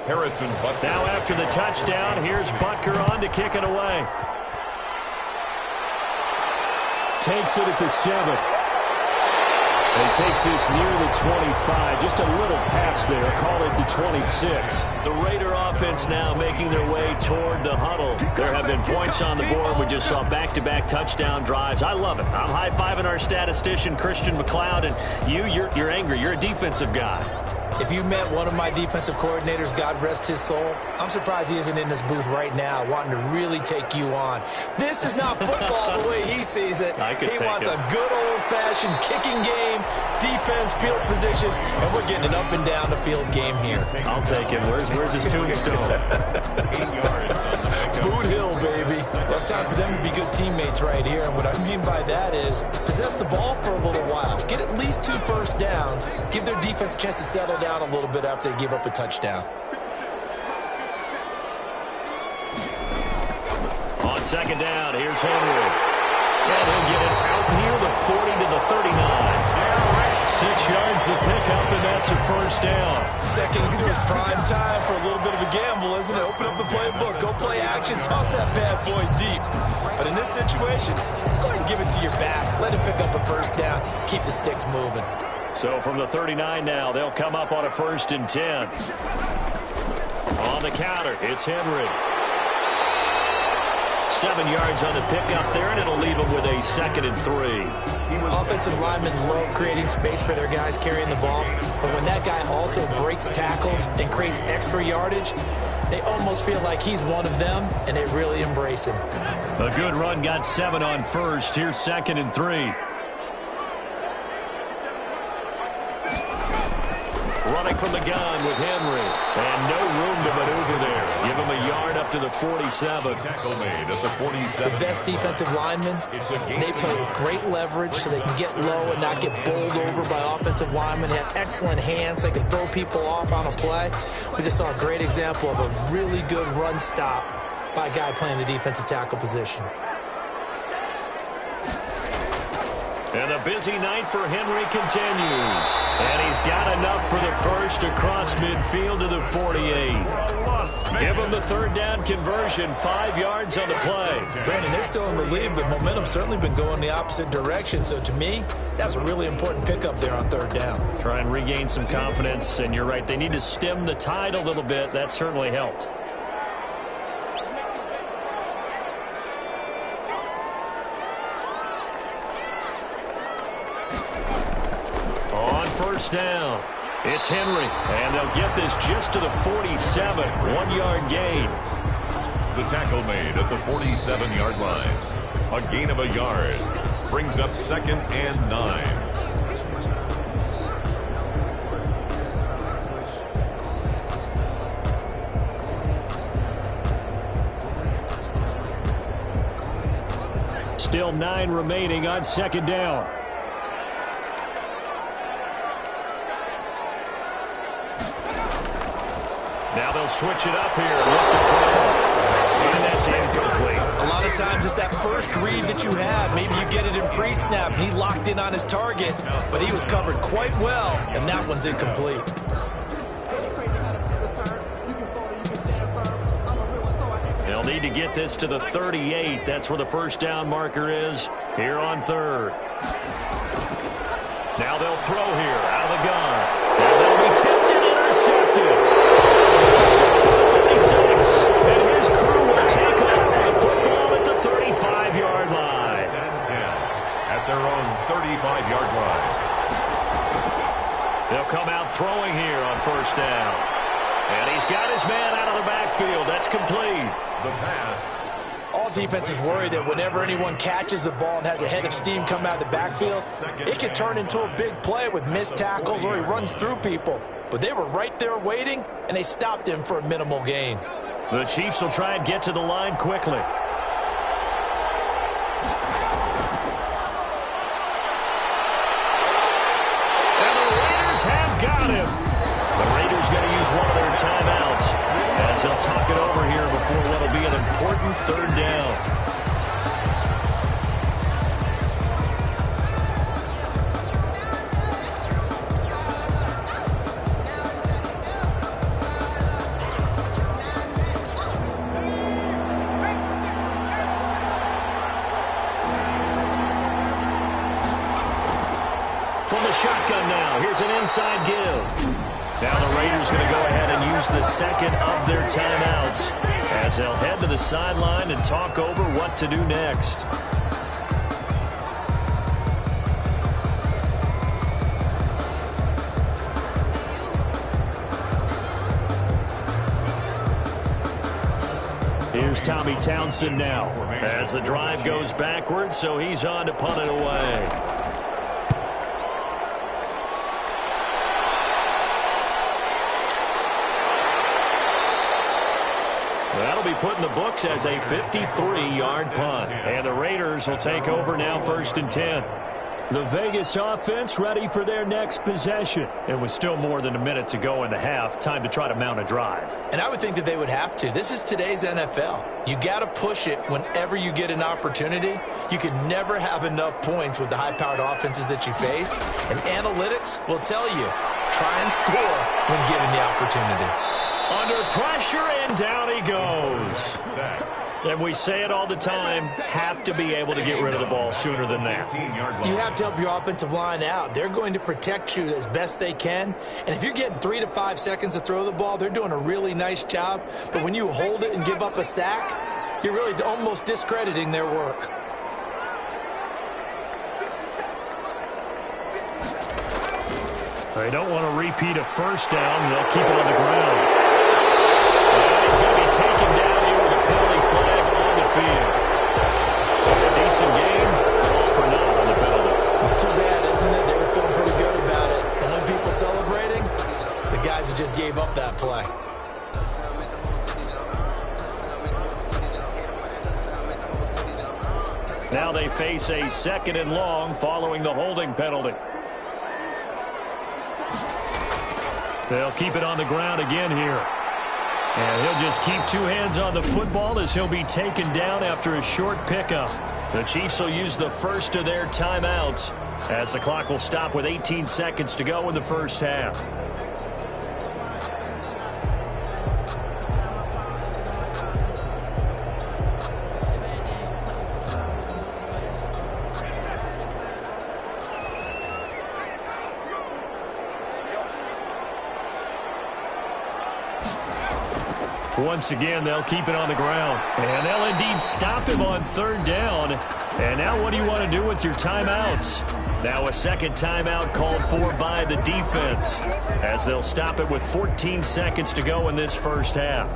Harrison Butker. Now after the touchdown, here's Butker on to kick it away. Takes it at the 7. And takes this near the 25. Just a little pass there. Call it the 26. The Raider offense now making their way toward the huddle. There have been points on the board. We just saw back-to-back touchdown drives. I love it. I'm high-fiving our statistician, Christian McLeod, and you're angry. You're a defensive guy. If you met one of my defensive coordinators, God rest his soul, I'm surprised he isn't in this booth right now wanting to really take you on. This is not football the way he sees it. He wants a good old-fashioned kicking game, defense, field position, and we're getting an up and down the field game here. I'll take him. Where's his tombstone? 8 yards on the pickup. Boot Hill, baby. Well, it's time for them to be good teammates right here, and what I mean by that is possess the ball for a little while, get at least 2 first downs, give their defense a chance to settle down a little bit after they give up a touchdown. On second down, here's Henry. And he'll get it out near the 40 to the 39. 6 yards the pickup, and that's a first down. Second and 2 is prime time for a little bit of a gamble, isn't it? Open up the playbook, go play action, toss that bad boy deep. But in this situation, go ahead and give it to your back. Let him pick up a first down, keep the sticks moving. So from the 39 now, they'll come up on a 1st and 10. On the counter, it's Henry. 7 yards on the pickup there, and it'll leave them with a 2nd and 3. Offensive linemen love creating space for their guys carrying the ball, but when that guy also breaks tackles and creates extra yardage, they almost feel like he's one of them, and they really embrace him. A good run got 7 on 1st. Here's 2nd and 3. Running from the gun with Henry. And no room to maneuver there. Give him a yard up to the 47. Tackle made at the 47. The best defensive linemen, they play with great leverage so they can get low and not get bowled over by offensive linemen. They have excellent hands. They can throw people off on a play. We just saw a great example of a really good run stop by a guy playing the defensive tackle position. And a busy night for Henry continues. And he's got enough for the first across midfield to the 48. Give him the 3rd down conversion, 5 yards on the play. Brandon, they're still in the lead, but momentum's certainly been going the opposite direction. So to me, that's a really important pickup there on 3rd down. Try and regain some confidence, and you're right, they need to stem the tide a little bit. That certainly helped. First down. It's Henry, and they'll get this just to the 47. 1-yard gain. The tackle made at the 47-yard line. A gain of a yard. Brings up 2nd and 9. Still 9 remaining on 2nd down. Now they'll switch it up here. Look to throw. And that's incomplete. A lot of times it's that first read that you have. Maybe you get it in pre-snap. He locked in on his target, but he was covered quite well, and that one's incomplete. They'll need to get this to the 38. That's where the first down marker is here on 3rd. Now they'll throw here out of the gun. And they'll be tipped and intercepted. And his crew will take over the football at the 35-yard line. At their own 35-yard line. They'll come out throwing here on 1st down. And he's got his man out of the backfield. That's complete. The pass. All defenses worry that whenever anyone catches the ball and has a head of steam come out of the backfield, it can turn into a big play with missed tackles or he runs through people. But they were right there waiting, and they stopped him for a minimal gain. The Chiefs will try and get to the line quickly. And the Raiders have got him. The Raiders going to use one of their timeouts as they'll talk it over here before what will be an important 3rd down. run now. Here's an inside give. Now the Raiders going to go ahead and use the second of their timeouts as they'll head to the sideline and talk over what to do next. Here's Tommy Townsend now as the drive goes backwards, so he's on to punt it away. That'll be put in the books as a 53-yard punt. And the Raiders will take over now 1st and 10. The Vegas offense ready for their next possession. It was still more than a minute to go in the half. Time to try to mount a drive. And I would think that they would have to. This is today's NFL. You got to push it whenever you get an opportunity. You can never have enough points with the high-powered offenses that you face. And analytics will tell you, try and score when given the opportunity. Under pressure, and down he goes. And we say it all the time, have to be able to get rid of the ball sooner than that. You have to help your offensive line out. They're going to protect you as best they can. And if you're getting 3 to 5 seconds to throw the ball, they're doing a really nice job. But when you hold it and give up a sack, you're really almost discrediting their work. They don't want to repeat a first down. They'll keep it on the ground. He's going to be taken down here with a penalty flag on the field. So a decent game, but all for naught on the penalty. It's too bad, isn't it? They were feeling pretty good about it. And when people celebrating, the guys who just gave up that play. Now they face a 2nd and long following the holding penalty. They'll keep it on the ground again here. And he'll just keep 2 hands on the football as he'll be taken down after a short pickup. The Chiefs will use the first of their timeouts as the clock will stop with 18 seconds to go in the first half. Once again, they'll keep it on the ground. And they'll indeed stop him on 3rd down. And now what do you want to do with your timeouts? Now a second timeout called for by the defense as they'll stop it with 14 seconds to go in this first half.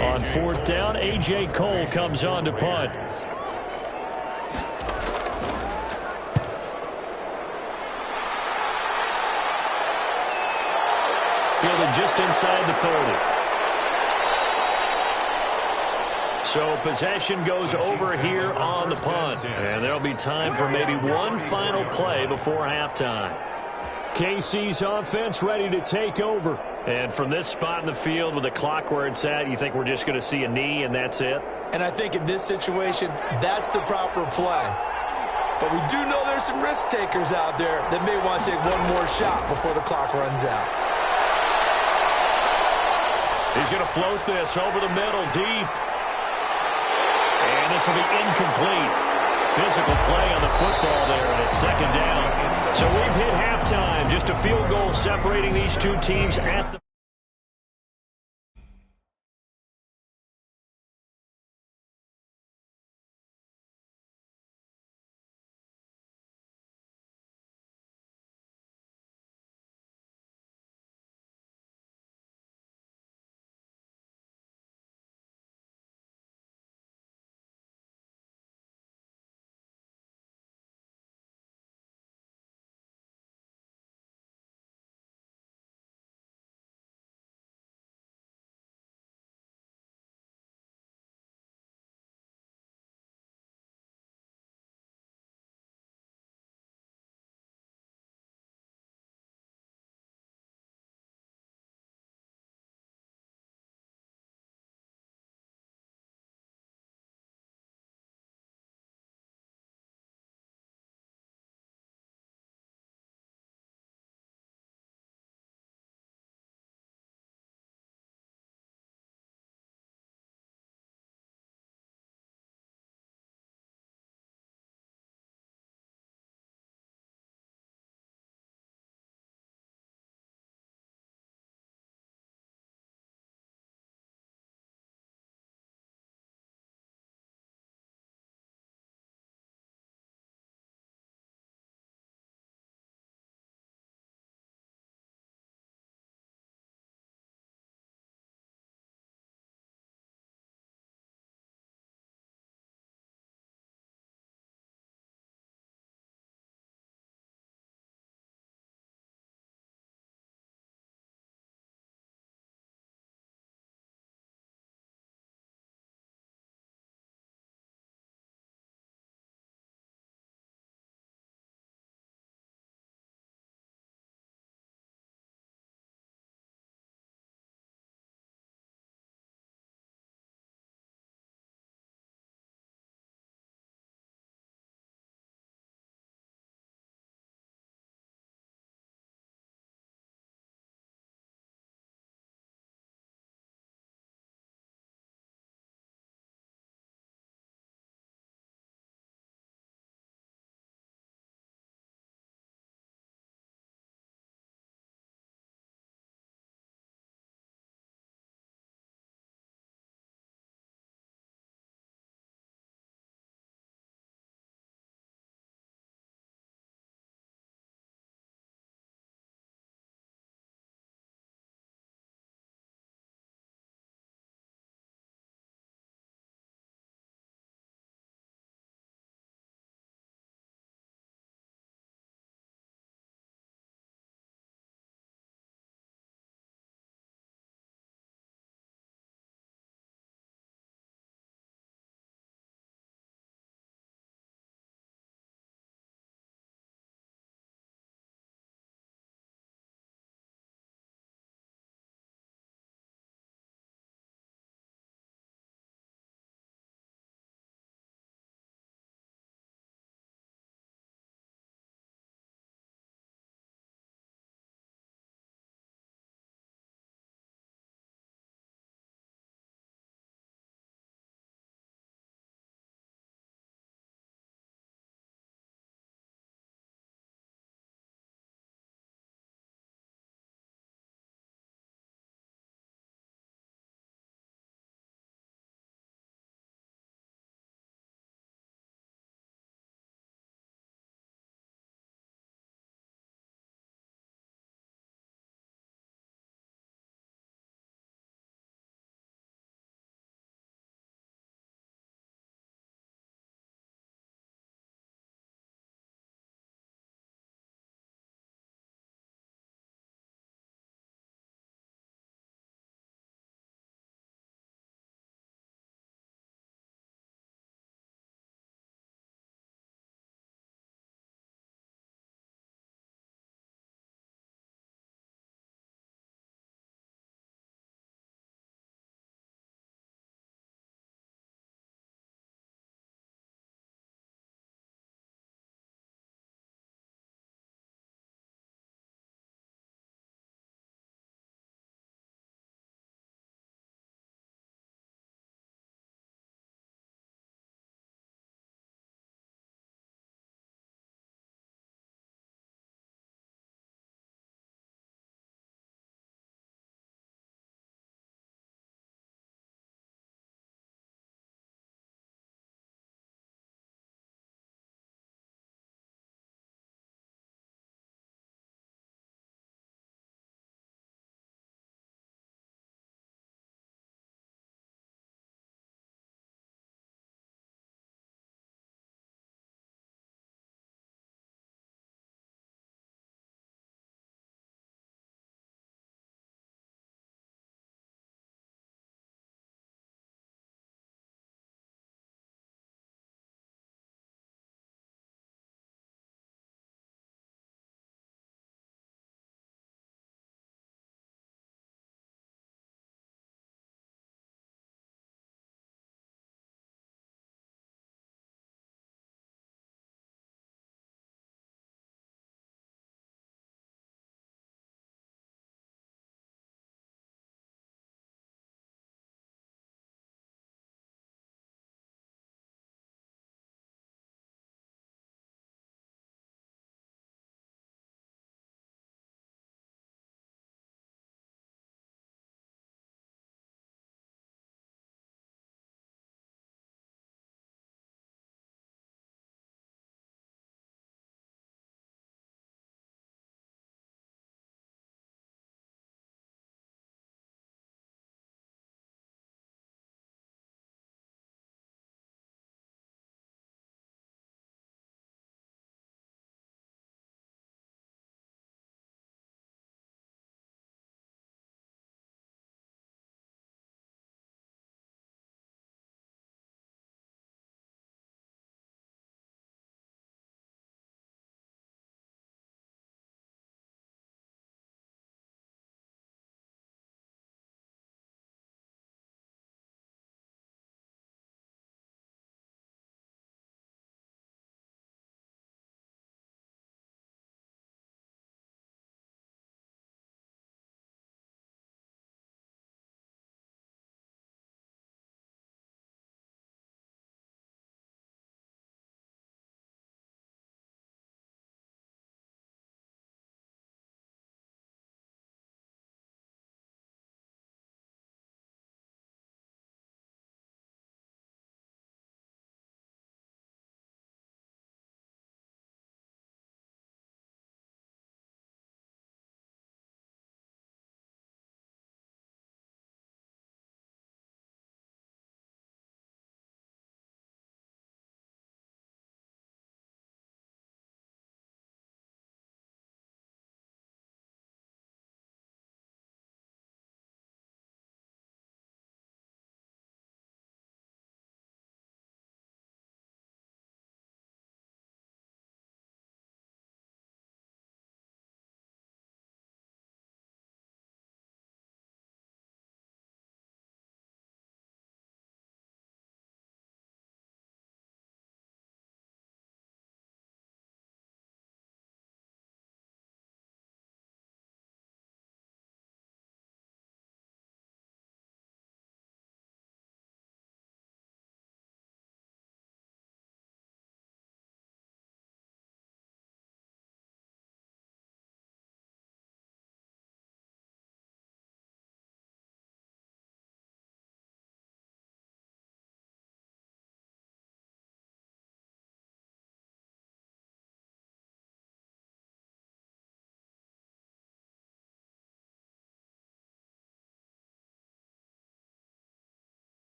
On 4th down, A.J. Cole comes on to punt. Fielded just inside the 30. So possession goes over here on the punt. And there'll be time for maybe one final play before halftime. KC's offense ready to take over. And from this spot in the field with the clock where it's at, you think we're just going to see a knee and that's it? And I think in this situation, that's the proper play. But we do know there's some risk takers out there that may want to take one more shot before the clock runs out. He's going to float this over the middle, deep. And this will be incomplete. Physical play on the football there, and it's 2nd down. So we've hit halftime. Just a field goal separating these two teams at the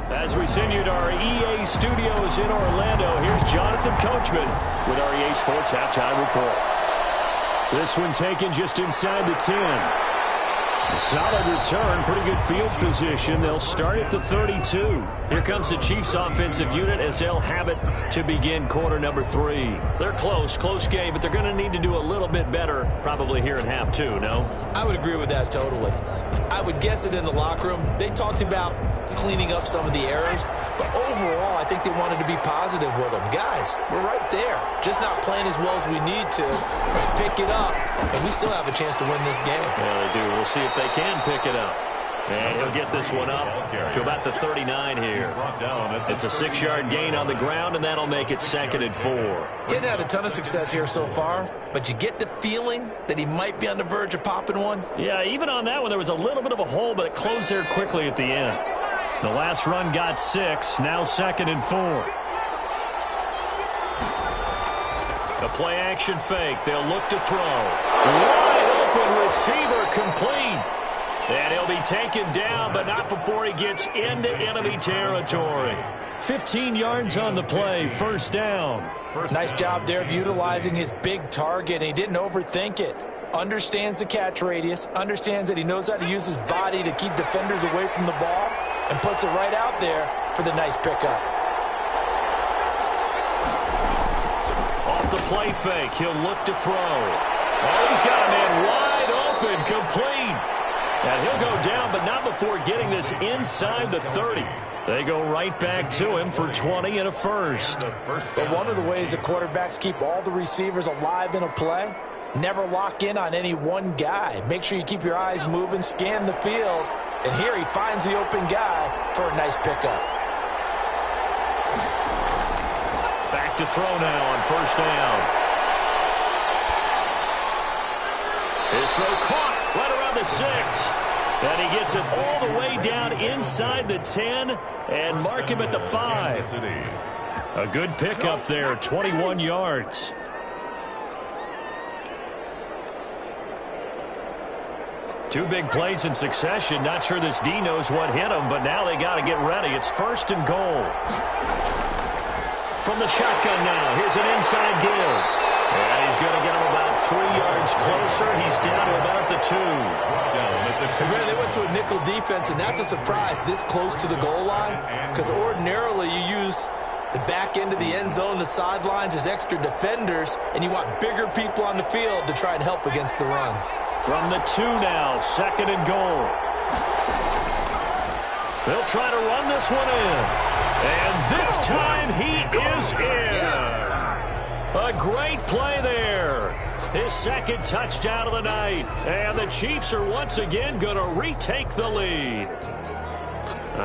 As we send you to our EA studios in Orlando, here's Jonathan Coachman with our EA Sports Halftime Report. This one taken just inside the 10. A solid return, pretty good field position. They'll start at the 32. Here comes the Chiefs offensive unit as they'll have it to begin quarter number 3. They're close game, but they're going to need to do a little bit better probably here in half 2, no? I would agree with that totally. I would guess it in the locker room. They talked about cleaning up some of the errors, but overall I think they wanted to be positive with them. Guys, we're right there. Just not playing as well as we need to. Let's pick it up, and we still have a chance to win this game. Yeah, they do. We'll see if they can pick it up. And he'll get this one up to about the 39 here. It's a 6-yard gain on the ground, and that'll make it 2nd and 4. He hadn't had a ton of success here so far, but you get the feeling that he might be on the verge of popping one. Yeah, even on that one, there was a little bit of a hole, but it closed there quickly at the end. The last run got 6, now 2nd and 4. The play-action fake. They'll look to throw. Wide open receiver complete. And he'll be taken down, but not before he gets into enemy territory. 15 yards on the play, 1st down. Nice job there of utilizing his big target. He didn't overthink it. Understands the catch radius, understands that he knows how to use his body to keep defenders away from the ball, and puts it right out there for the nice pickup. Off the play fake, he'll look to throw. Oh, he's got a man wide open, complete. And he'll go down, but not before getting this inside the 30. They go right back to him for 20 and a first. But one of the ways the quarterbacks keep all the receivers alive in a play, never lock in on any one guy. Make sure you keep your eyes moving, scan the field, and here he finds the open guy for a nice pickup. Back to throw now on 1st down. His throw caught right around the 6. And he gets it all the way down inside the 10 and mark him at the 5. A good pickup there, 21 yards. Two big plays in succession. Not sure this D knows what hit him, but now they got to get ready. It's 1st and goal. From the shotgun now, here's an inside give. And he's going to get him about 3 yards closer. He's down to about the 2. They went to a nickel defense, and that's a surprise this close to the goal line, because ordinarily you use the back end of the end zone, the sidelines as extra defenders, and you want bigger people on the field to try and help against the run. From the 2 now, 2nd and goal. They'll try to run this one in. And this time he is in. Yes. A great play there. His 2nd touchdown of the night. And the Chiefs are once again going to retake the lead.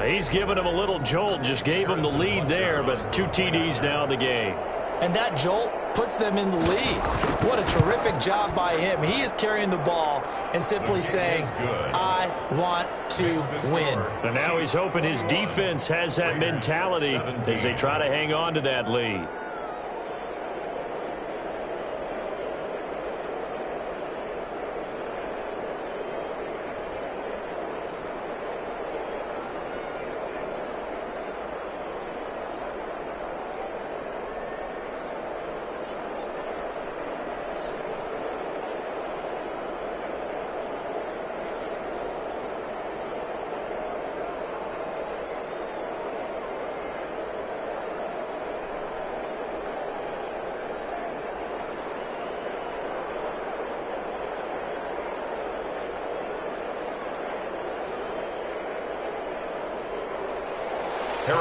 He's given him a little jolt, just gave him the lead there, but 2 TDs now in the game. And that jolt puts them in the lead. What a terrific job by him. He is carrying the ball and simply saying, I want to win. And now he's hoping his defense has that mentality as they try to hang on to that lead.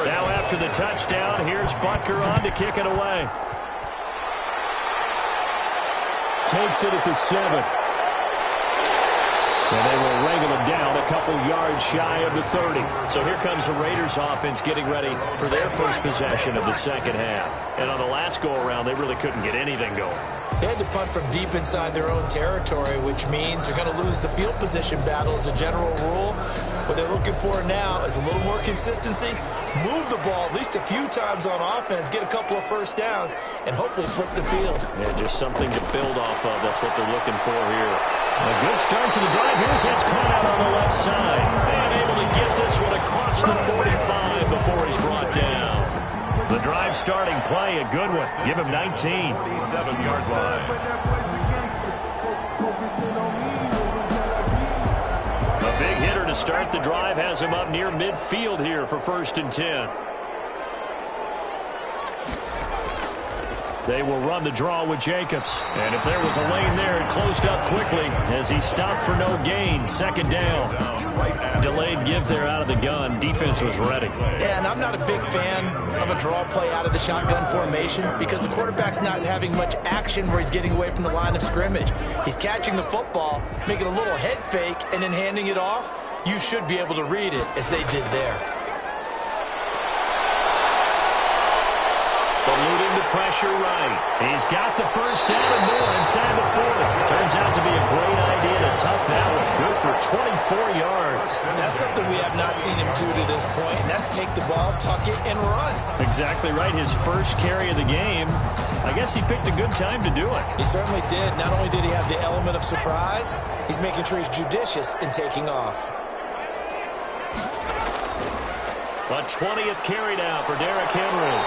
Now after the touchdown, here's Butker on to kick it away. Takes it at the 7. And they will wrangle him down a couple yards shy of the 30. So here comes the Raiders offense getting ready for their first possession of the 2nd half. And on the last go-around, they really couldn't get anything going. They had to punt from deep inside their own territory, which means they're going to lose the field position battle as a general rule. What they're looking for now is a little more consistency, move the ball at least a few times on offense, get a couple of first downs, and hopefully flip the field. Yeah, just something to build off of. That's what they're looking for here. A good start to the drive. Here's that's caught out on the left side. And able to get this one across the 45 before he's brought down. The drive starting play, a good one. Give him 19. 47-yard line. A big hitter to start the drive has him up near midfield here for 1st and 10. They will run the draw with Jacobs. And if there was a lane there, it closed up quickly as he stopped for no gain. 2nd down. Delayed give there out of the gun. Defense was ready. Yeah, and I'm not a big fan of a draw play out of the shotgun formation because the quarterback's not having much action where he's getting away from the line of scrimmage. He's catching the football, making a little head fake, and then handing it off. You should be able to read it as they did there. Eluding the pressure right. He's got the first down and more inside the 40. Turns out to be a great idea to tuck that one. Good for 24 yards. That's something we have not seen him do to this point, and that's take the ball, tuck it, and run. Exactly right. His first carry of the game. I guess he picked a good time to do it. He certainly did. Not only did he have the element of surprise, he's making sure he's judicious in taking off. A 20th carry now for Derrick Henry.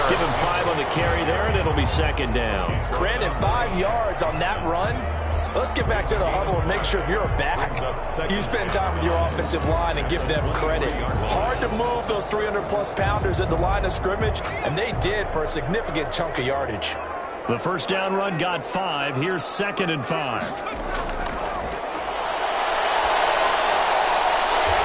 Give him 5 on the carry there, and it'll be 2nd down. Brandon, 5 yards on that run. Let's get back to the huddle and make sure if you're a back, you spend time with your offensive line and give them credit. Hard to move those 300-plus pounders at the line of scrimmage, and they did for a significant chunk of yardage. The first down run got 5. Here's 2nd and 5.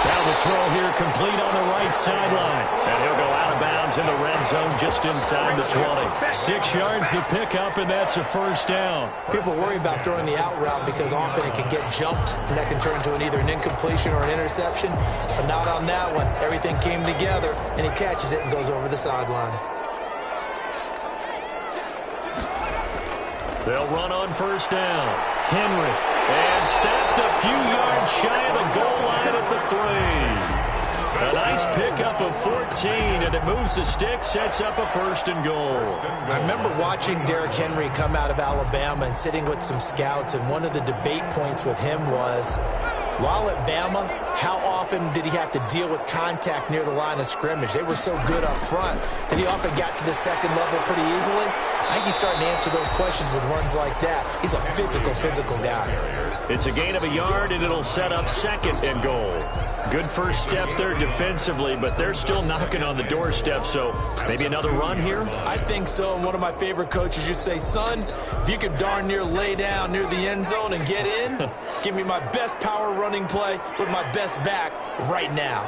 Now the throw here complete on the right sideline. And he'll go out of bounds in the red zone just inside the 20. 6 yards the pickup, and that's a 1st down. People worry about throwing the out route because often it can get jumped, and that can turn into either an incompletion or an interception. But not on that one. Everything came together, and he catches it and goes over the sideline. They'll run on 1st down. Henry. And stepped a few yards shy of the goal line at the 3. A nice pickup of 14, and it moves the stick, sets up a 1st and goal. I remember watching Derrick Henry come out of Alabama and sitting with some scouts, and one of the debate points with him was, while at Bama, how often did he have to deal with contact near the line of scrimmage? They were so good up front that he often got to the 2nd level pretty easily. I think he's starting to answer those questions with runs like that. He's a physical guy. It's a gain of a yard, and it'll set up 2nd and goal. Good first step there defensively, but they're still knocking on the doorstep, so maybe another run here? I think so, and one of my favorite coaches used to say, son, if you could darn near lay down near the end zone and get in, give me my best power running play with my best back right now.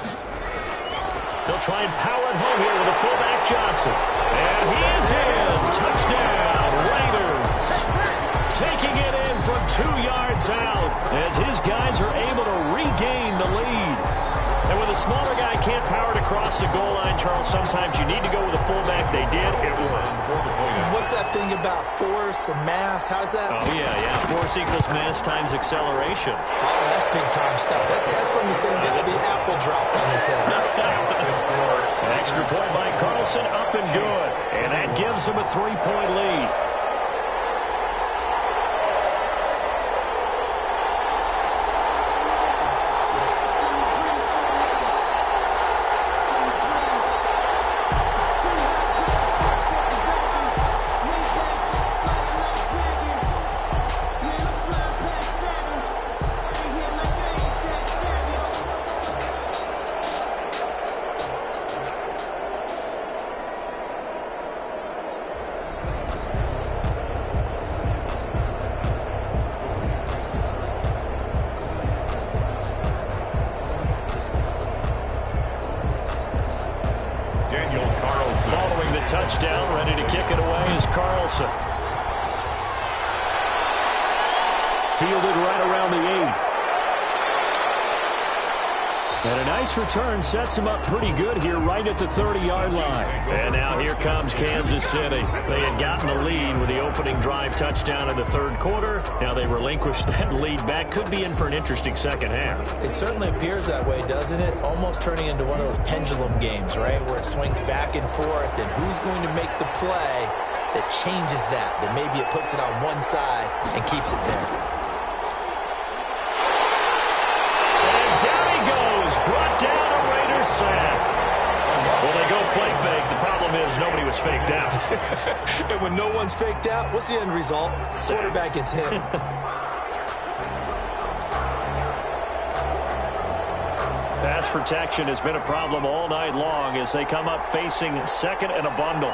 They'll try and power it home here with a fullback Johnson. And he is in. Touchdown, Raiders. Taking it in from 2 yards out as his guys are able to regain the lead. And when the smaller guy can't power it across the goal line, Charles, sometimes you need to go with a fullback. They did. It worked. What's that thing about force and mass? How's that? Oh, yeah. Force equals mass times acceleration. Oh, that's big-time stuff. That's from the same guy the apple dropped on his head. An extra point by Carlson, up and good. And that gives him a 3-point lead. Touchdown, ready to kick it away is Carlson. Fielded right around the 8. And a nice return sets him up pretty good here right at the 30-yard line. And now here comes Kansas City. They had gotten the lead with the opening drive touchdown in the third quarter. Now they relinquished that lead back. Could be in for an interesting second half. It certainly appears that way, doesn't it? Almost turning into one of those pendulum games, right, where it swings back and forth, and who's going to make the play that changes that maybe it puts it on one side and keeps it there. Brought down a Raiders sack. Well, they go play fake. The problem is nobody was faked out. And when no one's faked out, what's the end result? Quarterback gets hit. Pass protection has been a problem all night long as they come up facing second and a bundle.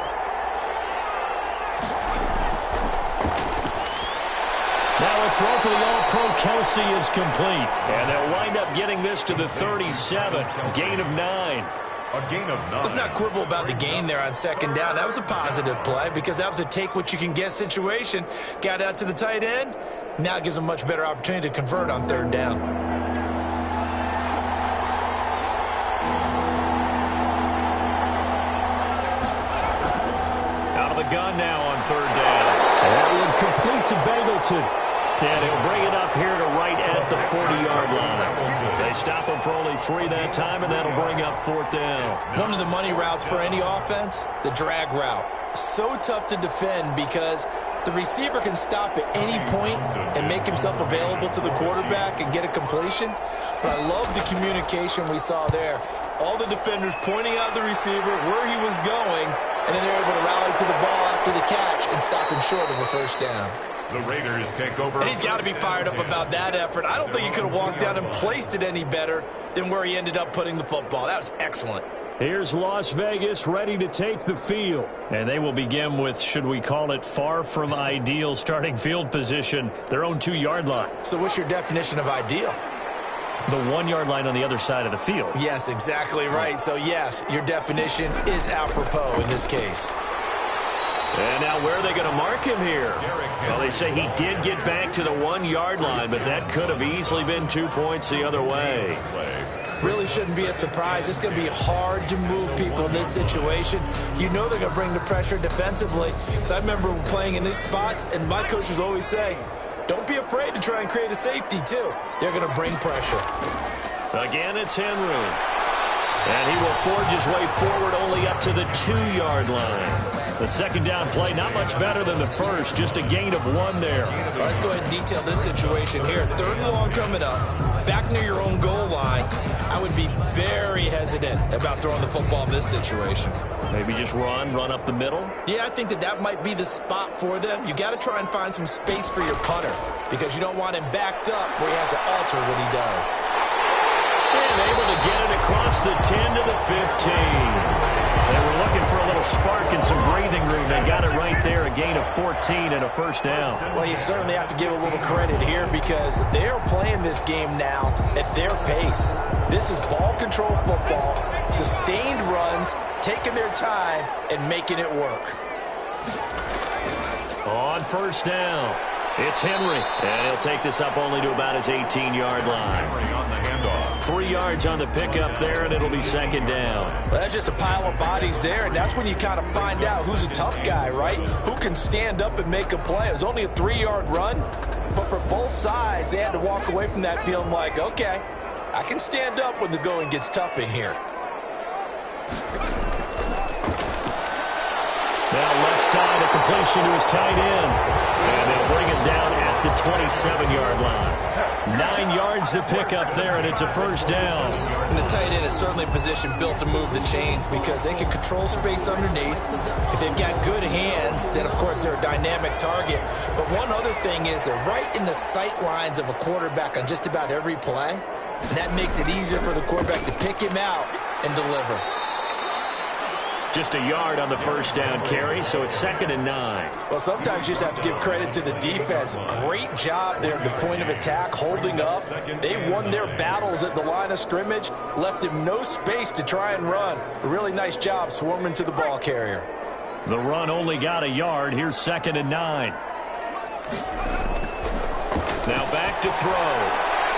Now a throw for the All-Pro Kelsey is complete. And they'll wind up getting this to the 37. Gain of 9. A gain of 9. Let's not quibble about the gain there on second down. That was a positive play because that was a take-what-you-can-get situation. Got out to the tight end. Now it gives them a much better opportunity to convert on third down. Out of the gun now on third down. And complete to Bangleton. And he'll bring it up here to right at the 40-yard line. They stop him for only 3 that time, and that'll bring up fourth down. One of the money routes for any offense, the drag route. So tough to defend because the receiver can stop at any point and make himself available to the quarterback and get a completion. But I love the communication we saw there. All the defenders pointing out the receiver, where he was going, and then they're able to rally to the ball after the catch and stop him short of a first down. The Raiders take over. And he's got to be fired up about that effort. I don't think he could have walked down and placed it any better than where he ended up putting the football. That was excellent. Here's Las Vegas ready to take the field. And they will begin with, should we call it, far from ideal starting field position, their own 2-yard line. So what's your definition of ideal? The 1-yard line on the other side of the field. Yes, exactly right. So, yes, your definition is apropos in this case. And now where are they going to mark him here? Well, they say he did get back to the 1-yard line, but that could have easily been 2 points the other way. Really shouldn't be a surprise. It's going to be hard to move people in this situation. You know they're going to bring the pressure defensively. Because I remember playing in these spots, and my coaches always say, don't be afraid to try and create a safety, too. They're going to bring pressure. Again, it's Henry. And he will forge his way forward only up to the 2-yard line. The second down play, not much better than the first, just a gain of 1 there. Well, let's go ahead and detail this situation here. Third and long coming up, back near your own goal line. I would be very hesitant about throwing the football in this situation. Maybe just run up the middle? Yeah, I think that might be the spot for them. You got to try and find some space for your punter because you don't want him backed up where he has to alter what he does. And able to get it across the 10 to the 15. They were looking for a little spark and some breathing room. They got it right there, a gain of 14 and a first down. Well, you certainly have to give a little credit here because they're playing this game now at their pace. This is ball control football, sustained runs, taking their time and making it work. On first down, it's Henry, and he'll take this up only to about his 18-yard line. Henry on the handoff. 3 yards on the pickup there, and it'll be second down. Well, that's just a pile of bodies there, and that's when you kind of find out who's a tough guy, right? Who can stand up and make a play. It was only a 3-yard run, but for both sides, they had to walk away from that feeling like, okay, I can stand up when the going gets tough in here. Now left side, a completion to his tight end. And they'll bring him down at the 27-yard line. 9 yards to pick up there, and it's a first down. And the tight end is certainly a position built to move the chains because they can control space underneath. If they've got good hands, then, of course, they're a dynamic target. But one other thing is they're right in the sight lines of a quarterback on just about every play. And that makes it easier for the quarterback to pick him out and deliver. Just a yard on the first down carry, so it's 2nd and 9. Well, sometimes you just have to give credit to the defense. Great job there at the point of attack, holding up. They won their battles at the line of scrimmage, left him no space to try and run. A really nice job swarming to the ball carrier. The run only got a yard. Here's 2nd and 9. Now back to throw.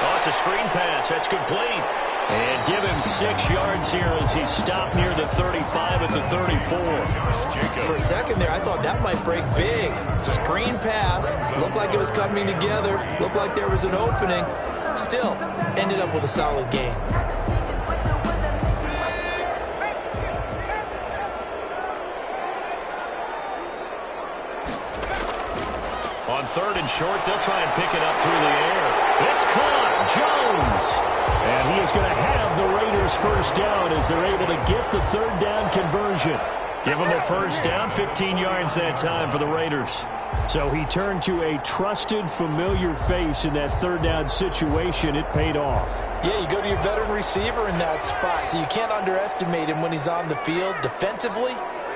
Oh, it's a screen pass. That's complete. And give him 6 yards here as he stopped near the 35 at the 34. For a second there, I thought that might break big. Screen pass. Looked like it was coming together. Looked like there was an opening. Still, ended up with a solid gain. On 3rd and short, they'll try and pick it up through the air. It's caught. Jones. And he is going to have the Raiders first down as they're able to get the 3rd down conversion. Give them a first down, 15 yards that time for the Raiders. So he turned to a trusted, familiar face in that 3rd down situation. It paid off. Yeah, you go to your veteran receiver in that spot, so you can't underestimate him when he's on the field. Defensively,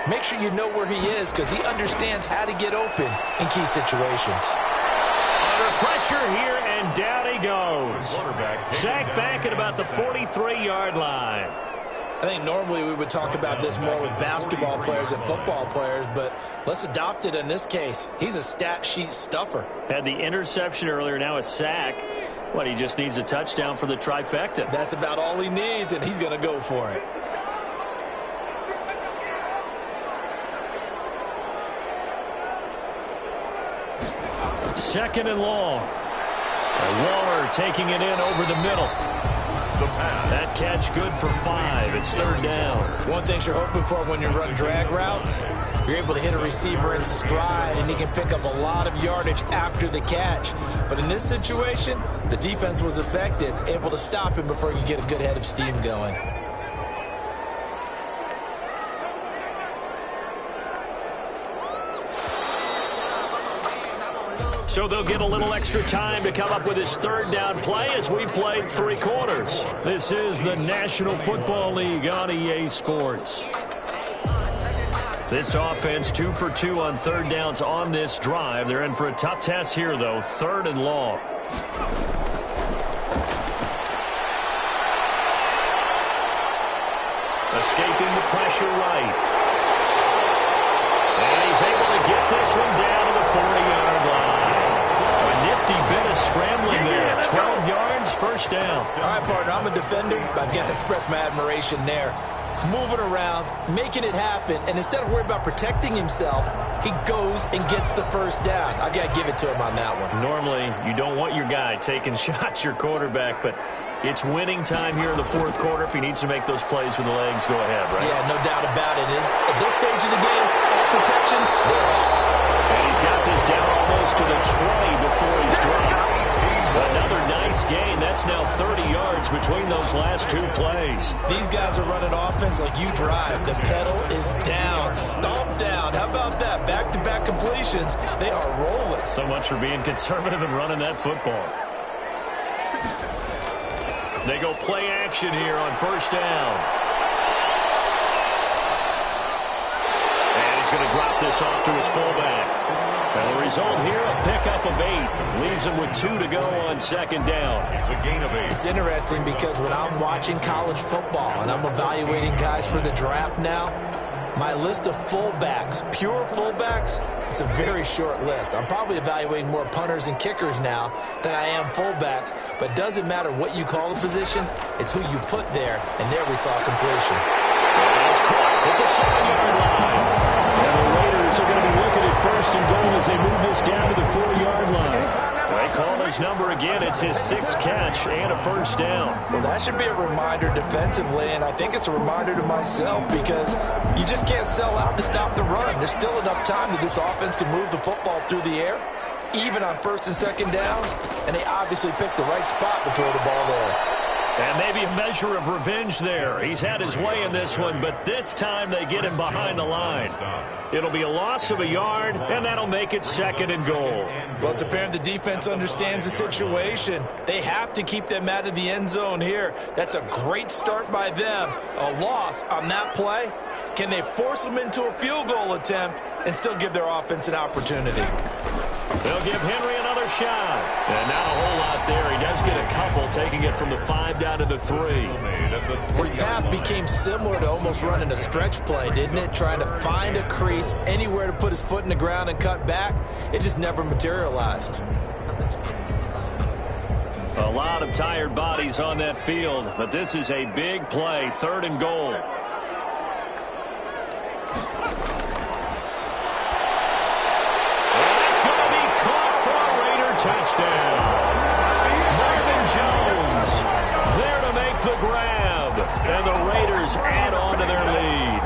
make sure you know where he is because he understands how to get open in key situations. Under pressure here, and down he goes. Sacked back at about the 43-yard line. I think normally we would talk about this more with basketball players and football players, but let's adopt it in this case. He's a stat sheet stuffer. Had the interception earlier, now a sack. What, he just needs a touchdown for the trifecta. That's about all he needs, and he's going to go for it. Second and long. Waller taking it in over the middle. That catch good for 5. It's 3rd down. One thing you're hoping for when you run drag routes, you're able to hit a receiver in stride, and he can pick up a lot of yardage after the catch. But in this situation, the defense was effective, able to stop him before he could get a good head of steam going. So they'll get a little extra time to come up with his 3rd down play as we played 3 quarters. This is the National Football League on EA Sports. This offense 2 for 2 on 3rd downs on this drive. They're in for a tough test here, though. 3rd and long. Escaping the pressure right. And he's able to get this one down to the 40-yard line. Nifty bit of scrambling there. 12 yards, first down. All right, partner, I'm a defender, but I've got to express my admiration there. Moving around, making it happen, and instead of worrying about protecting himself, he goes and gets the first down. I got to give it to him on that one. Normally, you don't want your guy taking shots, your quarterback, but it's winning time here in the 4th quarter. If he needs to make those plays with the legs, go ahead, right? Yeah, no doubt about it. At this stage of the game, all protections, they're off. And he's got this down almost to the 20 before he's dropped. Another nice gain. That's now 30 yards between those last 2 plays. These guys are running offense like you drive. The pedal is down, stomp down. How about that? Back-to-back completions. They are rolling. So much for being conservative and running that football. They go play action here on 1st down. And he's going to drop this off to his fullback. And the result here, a pickup of 8. Leaves him with 2 to go on 2nd down. It's a gain of 8. It's interesting because when I'm watching college football and I'm evaluating guys for the draft now, my list of fullbacks, pure fullbacks, it's a very short list. I'm probably evaluating more punters and kickers now than I am fullbacks, but it doesn't matter what you call the position, it's who you put there, and there we saw completion. It's caught at the 7-yard line. And the Raiders are going to be looking at 1st and goal as they move this down to the 4-yard line. They call his number again. It's his 6th catch and a first down. Well, that should be a reminder defensively, and I think it's a reminder to myself because you just can't sell out to stop the run. There's still enough time that this offense can move the football through the air, even on 1st and 2nd downs, and they obviously picked the right spot to throw the ball there. And maybe a measure of revenge there. He's had his way in this one, but this time they get him behind the line. It'll be a loss of a yard, and that'll make it 2nd and goal. Well, it's apparent the defense understands the situation. They have to keep them out of the end zone here. That's a great start by them. A loss on that play. Can they force them into a field goal attempt and still give their offense an opportunity? They'll give Henry another shot. And not a whole lot there. He does get a couple, taking it from the 5 down to the 3. His path became similar to almost running a stretch play, didn't it? Trying to find a crease, anywhere to put his foot in the ground and cut back. It just never materialized. A lot of tired bodies on that field, but this is a big play, 3rd and goal. And it's going to be caught for a Raider touchdown. Marvin Jones there to make the grab, and the Raiders add on to their lead.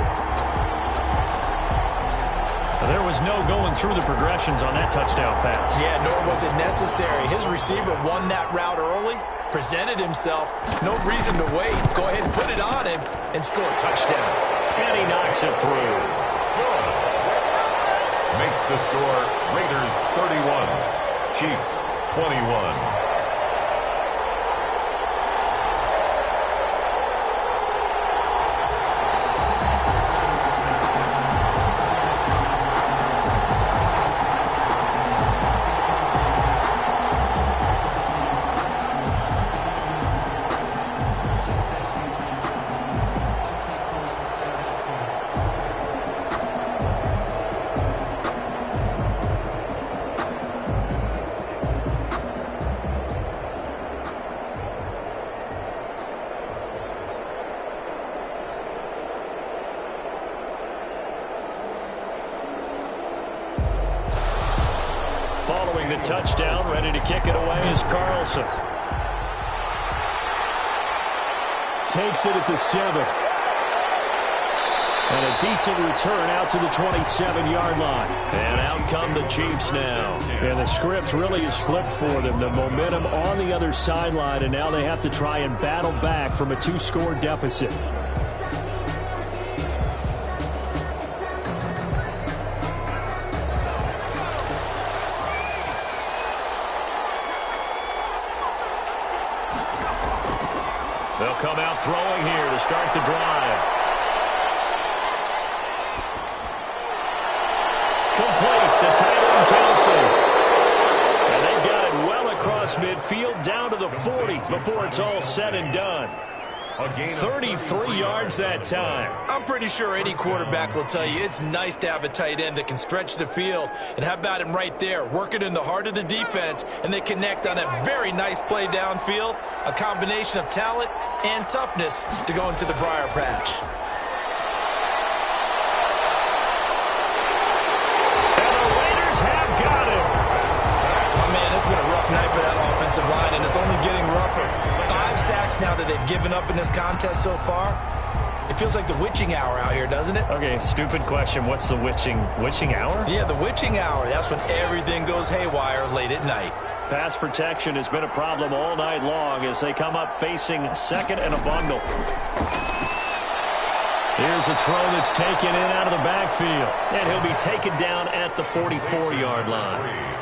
There was no going through the progressions on that touchdown pass. Yeah, nor was it necessary. His receiver won that route early, presented himself. No reason to wait. Go ahead and put it on him and score a touchdown. And he knocks it through. Makes the score Raiders 31, Chiefs 21. Following the touchdown, ready to kick it away is Carlson. Takes it at the 7. And a decent return out to the 27-yard line. And out come the Chiefs now. And the script really is flipped for them. The momentum on the other sideline, and now they have to try and battle back from a 2-score deficit. They'll come out throwing here to start the drive. Complete, the tight end Kelsey. And they've got it well across midfield down to the 40 before it's all said and done. 33 yards that time. I'm pretty sure any quarterback will tell you it's nice to have a tight end that can stretch the field. And how about him right there, working in the heart of the defense, and they connect on a very nice play downfield, a combination of talent and toughness to go into the briar patch. And the Raiders have got him. Oh, man, it's been a rough night for that offensive line, and it's only getting rougher. 5 sacks now that they've given up in this contest so far. It feels like the witching hour out here, doesn't it? Okay, stupid question. What's the witching hour? Yeah, the witching hour. That's when everything goes haywire late at night. Pass protection has been a problem all night long as they come up facing 2nd and a bundle. Here's a throw that's taken in out of the backfield. And he'll be taken down at the 44-yard line.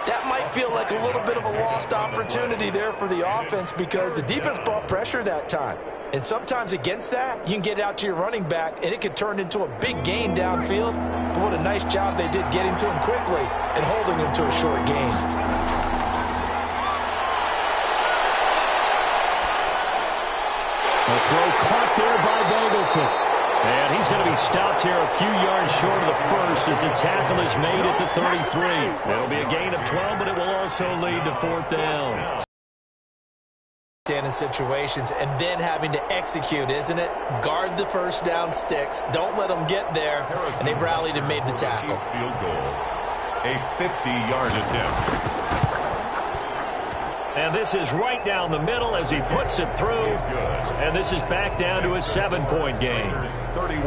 That might feel like a little bit of a lost opportunity there for the offense because the defense brought pressure that time. And sometimes against that, you can get out to your running back, and it could turn into a big gain downfield. But what a nice job they did getting to him quickly and holding him to a short gain. A throw caught there by Bogleton. And he's going to be stopped here a few yards short of the first as the tackle is made at the 33. It'll be a gain of 12, but it will also lead to 4th down. In situations and then having to execute, isn't it? Guard the first down sticks. Don't let them get there. And they rallied and made the tackle. Field goal. A 50-yard attempt. And this is right down the middle as he puts it through. And this is back down to a 7-point game.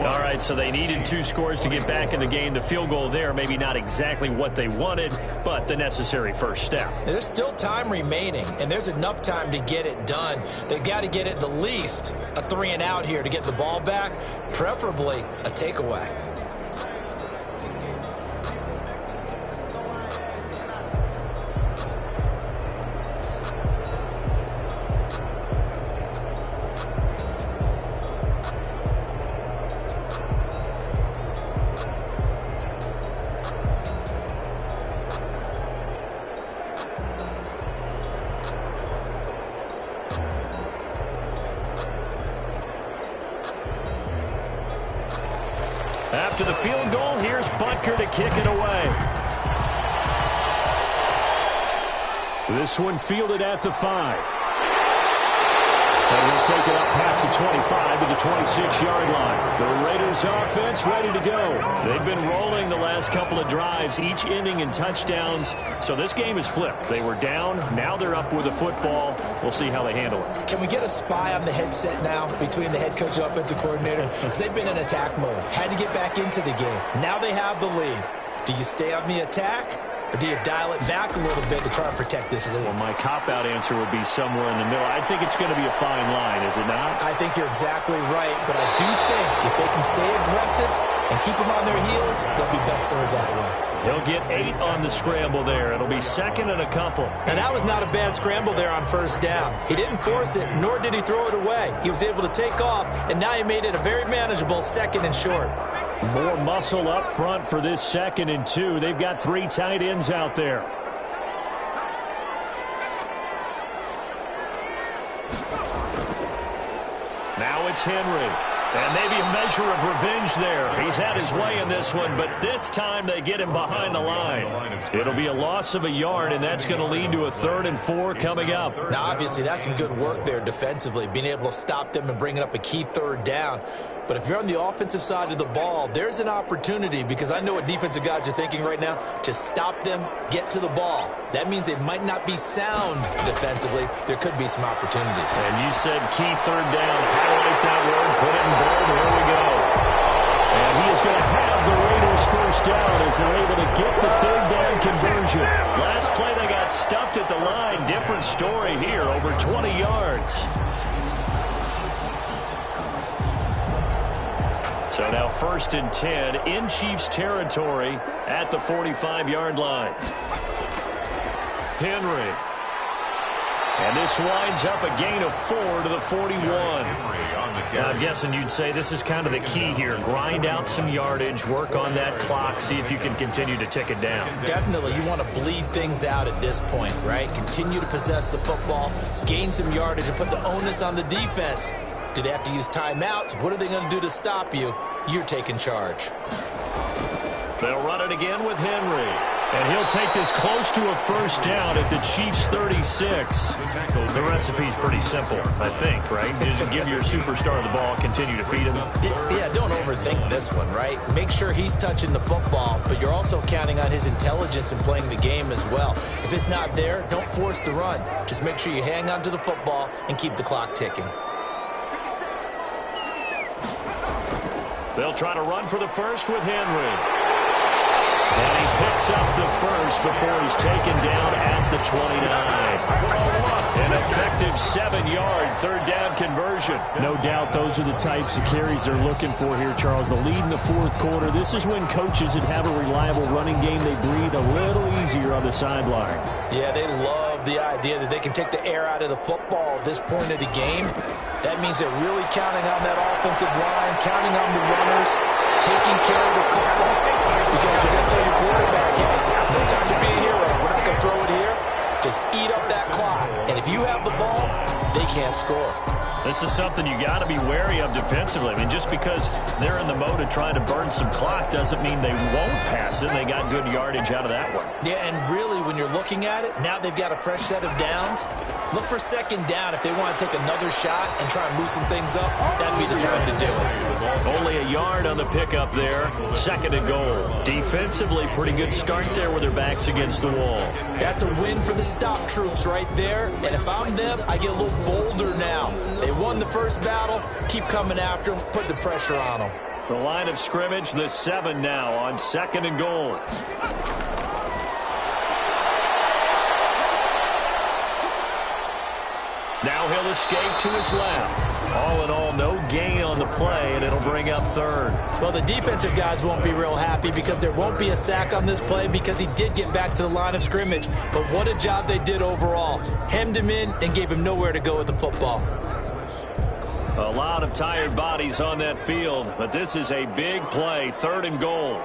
All right, so they needed 2 scores to get back in the game. The field goal there, maybe not exactly what they wanted, but the necessary first step. There's still time remaining, and there's enough time to get it done. They've got to get at the least a 3-and-out here to get the ball back, preferably a takeaway. After the field goal, here's Butker to kick it away. This one fielded at the 5. And we'll take it up past the 25 to the 26-yard line. The Raiders offense ready to go. They've been rolling the last couple of drives, each ending in touchdowns. So this game is flipped. They were down. Now they're up with the football. We'll see how they handle it. Can we get a spy on the headset now between the head coach and offensive coordinator? Because they've been in attack mode. Had to get back into the game. Now they have the lead. Do you stay on the attack? Or do you dial it back a little bit to try and protect this lead? Well, my cop-out answer would be somewhere in the middle. I think it's going to be a fine line, is it not? I think you're exactly right, but I do think if they can stay aggressive and keep them on their heels, they'll be best served that way. He'll get 8 on the scramble there. It'll be second and a couple. And that was not a bad scramble there on first down. He didn't force it, nor did he throw it away. He was able to take off, and now he made it a very manageable second and short. More muscle up front for this second and 2. They've got 3 tight ends out there. Now it's Henry. And maybe a measure of revenge there. He's had his way in this one, but this time they get him behind the line. It'll be a loss of a yard, and that's going to lead to a 3rd and 4 coming up. Now, obviously, that's some good work there defensively, being able to stop them and bringing up a key 3rd down. But if you're on the offensive side of the ball, there's an opportunity, because I know what defensive guys are thinking right now, to stop them, get to the ball. That means they might not be sound defensively. There could be some opportunities. And you said key 3rd down. Highlight that word. Put it in bold. Here we go. And he is going to have the Raiders first down as they're able to get the 3rd down conversion. Last play they got stuffed at the line. Different story here. Over 20 yards. So now 1st and 10 in Chiefs territory at the 45-yard line. Henry. And this winds up a gain of 4 to the 41. Now, I'm guessing you'd say this is kind of the key here. Grind out some yardage, work on that clock, see if you can continue to tick it down. Definitely. You want to bleed things out at this point, right? Continue to possess the football, gain some yardage, and put the onus on the defense. Do they have to use timeouts? What are they going to do to stop you? You're taking charge. They'll run it again with Henry. And he'll take this close to a first down at the Chiefs' 36. The recipe's pretty simple, I think, right? Just give your superstar the ball, continue to feed him. Yeah, don't overthink this one, right? Make sure he's touching the football, but you're also counting on his intelligence in playing the game as well. If it's not there, don't force the run. Just make sure you hang on to the football and keep the clock ticking. They'll try to run for the first with Henry. And he picks up the first before he's taken down at the 29. An effective 7-yard 3rd down conversion. No doubt those are the types of carries they're looking for here, Charles. The lead in the 4th quarter. This is when coaches that have a reliable running game, they breathe a little easier on the sideline. Yeah, they love the idea that they can take the air out of the football at this point of the game. That means they're really counting on that offensive line, counting on the runners, taking care of the football. Because you're going to tell your quarterback, hey, no time to be a hero. We're not going to throw it here. Just eat up that clock. And if you have the ball, they can't score. This is something you got to be wary of defensively. I mean, just because they're in the mode of trying to burn some clock doesn't mean they won't pass it. They got good yardage out of that one. Yeah, and really, when you're looking at it, now they've got a fresh set of downs. Look for 2nd down if they want to take another shot and try and loosen things up. That'd be the time to do it. Only a yard on the pickup there. 2nd and goal. Defensively, pretty good start there with their backs against the wall. That's a win for the stop troops right there. And if I'm them, I get a little bolder now. They won the first battle. Keep coming after them. Put the pressure on them. The line of scrimmage, the 7 now on 2nd and goal. Now he'll escape to his left. All in all, no gain on the play, and it'll bring up 3rd. Well, the defensive guys won't be real happy because there won't be a sack on this play because he did get back to the line of scrimmage. But what a job they did overall. Hemmed him in and gave him nowhere to go with the football. A lot of tired bodies on that field, but this is a big play, 3rd and goal.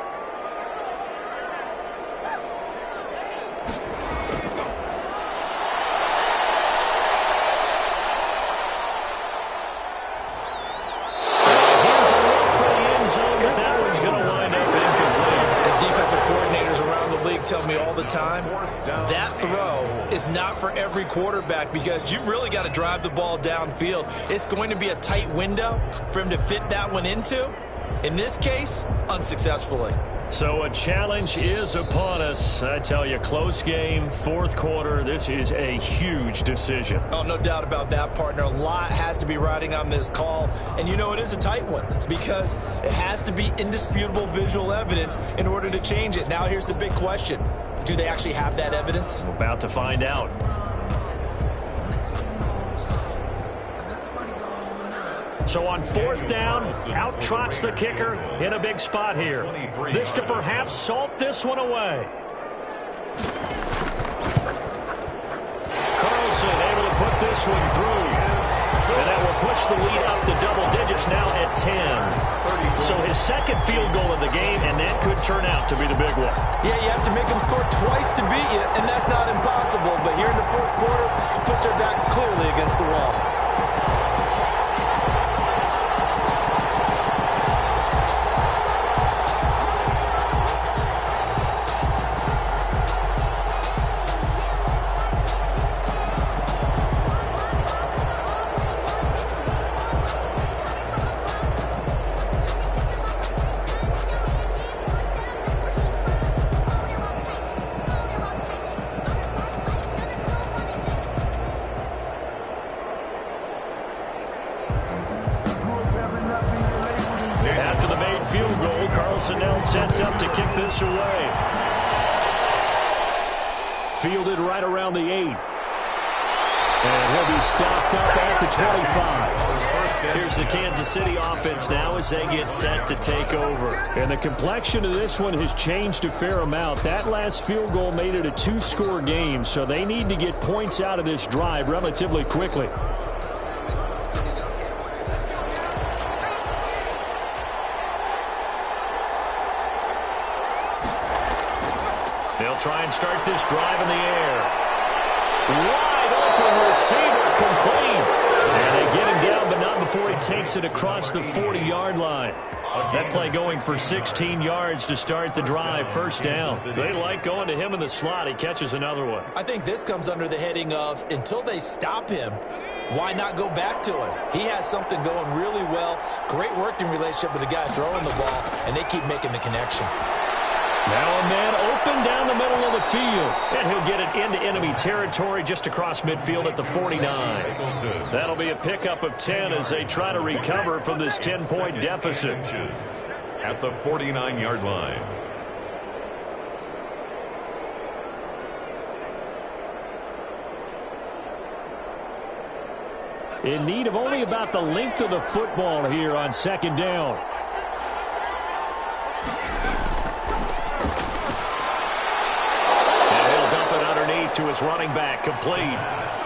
Tell me all the time, that throw is not for every quarterback because you've really got to drive the ball downfield. It's going to be a tight window for him to fit that one into. In this case, unsuccessfully. So a challenge is upon us. I tell you, close game, fourth quarter. This is a huge decision. Oh, no doubt about that, partner. A lot has to be riding on this call. And you know, it is a tight one because it has to be indisputable visual evidence in order to change it. Now, here's the big question. Do they actually have that evidence? We're about to find out. So on fourth down, out trots the kicker in a big spot here. This to perhaps salt this one away. Carlson able to put this one through. And that will push the lead up to double digits now at 10. So his second field goal of the game, and that could turn out to be the big one. Yeah, you have to make them score twice to beat you, and that's not impossible. But here in the fourth quarter, puts their backs clearly against the wall. After the made field goal, Carlson now sets up to kick this away. Fielded right around the 8. And he'll be stopped up at the 25. Here's the Kansas City offense now as they get set to take over. And the complexion of this one has changed a fair amount. That last field goal made it a 2-score game, so they need to get points out of this drive relatively quickly. They'll try and start this drive in the air. Wide open receiver complete. And they get him down, but not before he takes it across the 40-yard line. That play going for 16 yards to start the drive. First down. They like going to him in the slot. He catches another one. I think this comes under the heading of until they stop him, why not go back to him? He has something going really well. Great working relationship with the guy throwing the ball, and they keep making the connection. Now a man open down the middle of the field. And he'll get it into enemy territory just across midfield at the 49. That'll be a pickup of 10 as they try to recover from this 10-point deficit. At the 49-yard line. In need of only about the length of the football here on second down. To his running back, complete.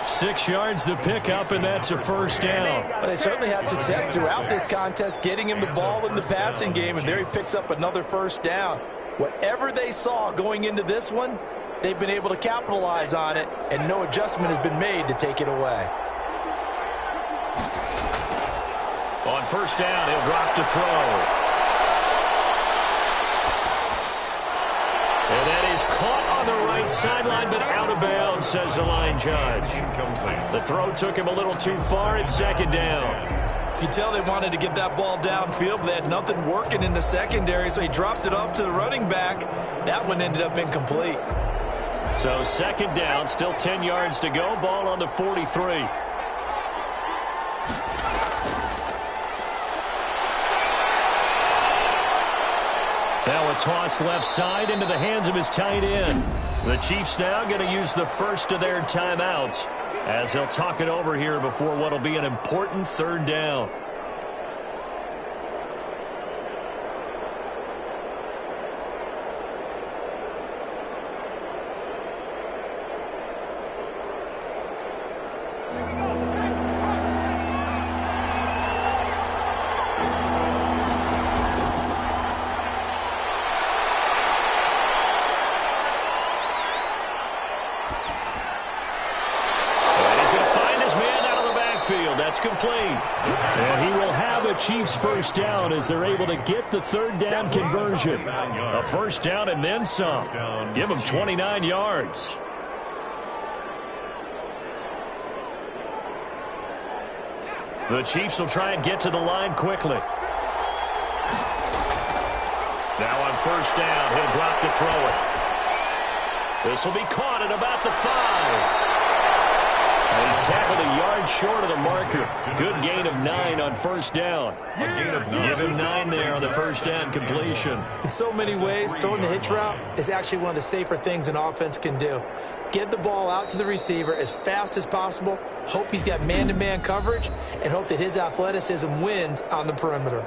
6 yards the pickup, and that's a first down. Well, they certainly had success throughout this contest, getting him the ball in the passing game, and there he picks up another first down. Whatever they saw going into this one, they've been able to capitalize on it, and no adjustment has been made to take it away. On first down, he'll drop to throw. And that is caught on the right sideline, but out of bounds, says the line judge. The throw took him a little too far at second down. You can tell they wanted to get that ball downfield, but they had nothing working in the secondary, so he dropped it off to the running back. That one ended up incomplete. So second down, still 10 yards to go. Ball on the 43. Now a toss left side into the hands of his tight end. The Chiefs now going to use the first of their timeouts as they'll talk it over here before what will be an important third down. That's complete. And he will have a Chiefs first down as they're able to get the third down conversion. A first down and then some. Give him 29 yards. The Chiefs will try and get to the line quickly. Now on first down, he'll drop to throw it. This will be caught at about the 5. And he's tackled a yard short of the marker. Good gain of 9 on first down. Give him 9 there on the first down completion. In so many ways, throwing the hitch route is actually one of the safer things an offense can do. Get the ball out to the receiver as fast as possible, hope he's got man-to-man coverage, and hope that his athleticism wins on the perimeter.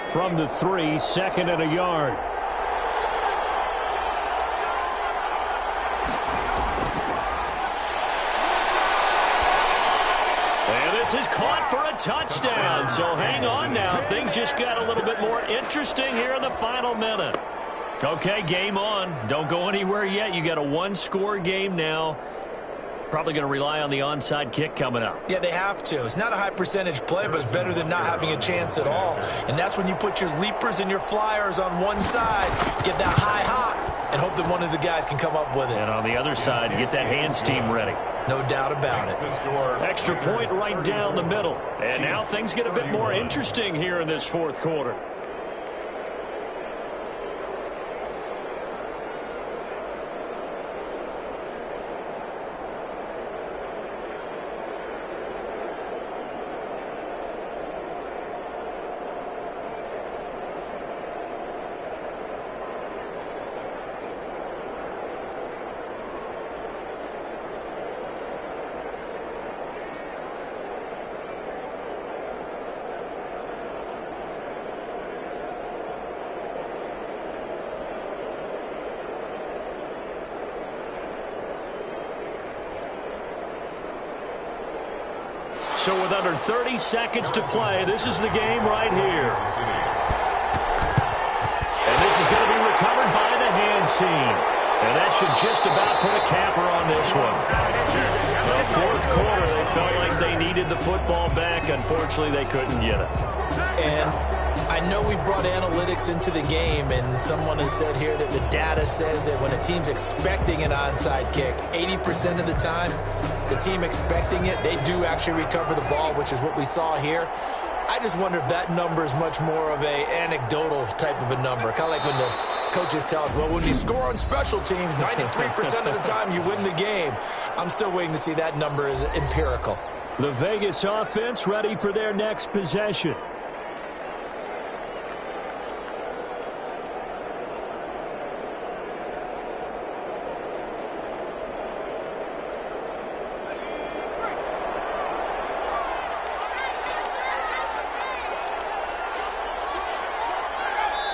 From the 3, second and a yard. And this is caught for a touchdown. So hang on now. Things just got a little bit more interesting here in the final minute. Okay, game on. Don't go anywhere yet. You got a one-score game now. Probably going to rely on the onside kick coming up. Yeah, they have to. It's not a high percentage play, but it's better than not having a chance at all. And that's when you put your leapers and your flyers on one side, get that high hop, and hope that one of the guys can come up with it. And on the other side, get that hands team ready. No doubt about it. Extra point right down the middle. And now things get a bit more interesting here in this fourth quarter. So with under 30 seconds to play, this is the game right here. And this is going to be recovered by the hands team. And that should just about put a capper on this one. The fourth quarter, they felt like they needed the football back. Unfortunately, they couldn't get it. And I know we brought analytics into the game, and someone has said here that the data says that when a team's expecting an onside kick, 80% of the time, the team expecting it, they do actually recover the ball, which is what we saw here. I just wonder if that number is much more of a anecdotal type of a number. Kind of like when the coaches tell us, well, when you score on special teams, 93% of the time you win the game. I'm still waiting to see that number is empirical. The Vegas offense ready for their next possession.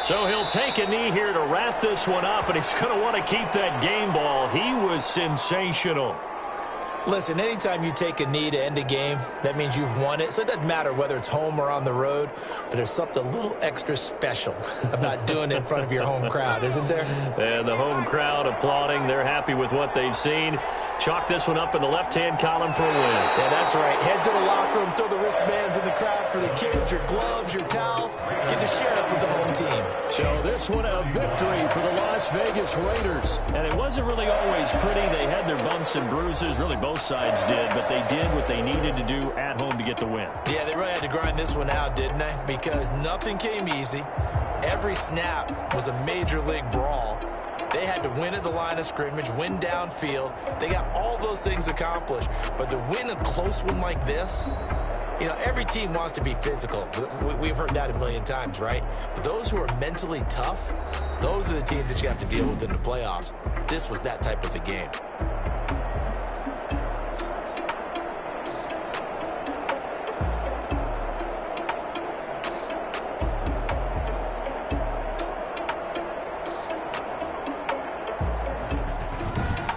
So he'll take a knee here to wrap this one up, and he's going to want to keep that game ball. He was sensational. Listen, anytime you take a knee to end a game, that means you've won it. So it doesn't matter whether it's home or on the road, but there's something a little extra special about doing it in front of your home crowd, isn't there? And the home crowd applauding. They're happy with what they've seen. Chalk this one up in the left-hand column for a win. Yeah, that's right. Head to the locker room, throw the wristbands in the crowd for the kids, your gloves, your towels. Get to share it with the home team. So this one a victory for the Las Vegas Raiders. And it wasn't really always pretty. They had their bumps and bruises. Really both sides did, but they did what they needed to do at home to get the win. Yeah, they really had to grind this one out, didn't they? Because nothing came easy. Every snap was a major league brawl. They had to win at the line of scrimmage, win downfield. They got all those things accomplished. But to win a close one like this, you know, every team wants to be physical. We've heard that a million times, right? But those who are mentally tough, those are the teams that you have to deal with in the playoffs. This was that type of a game.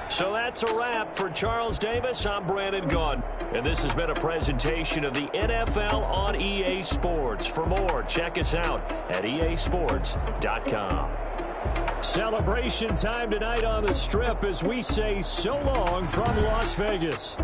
So that's a wrap. For Charles Davis, I'm Brandon Gaudin. And this has been a presentation of the NFL on EA Sports. For more, check us out at easports.com. Celebration time tonight on the Strip as we say so long from Las Vegas.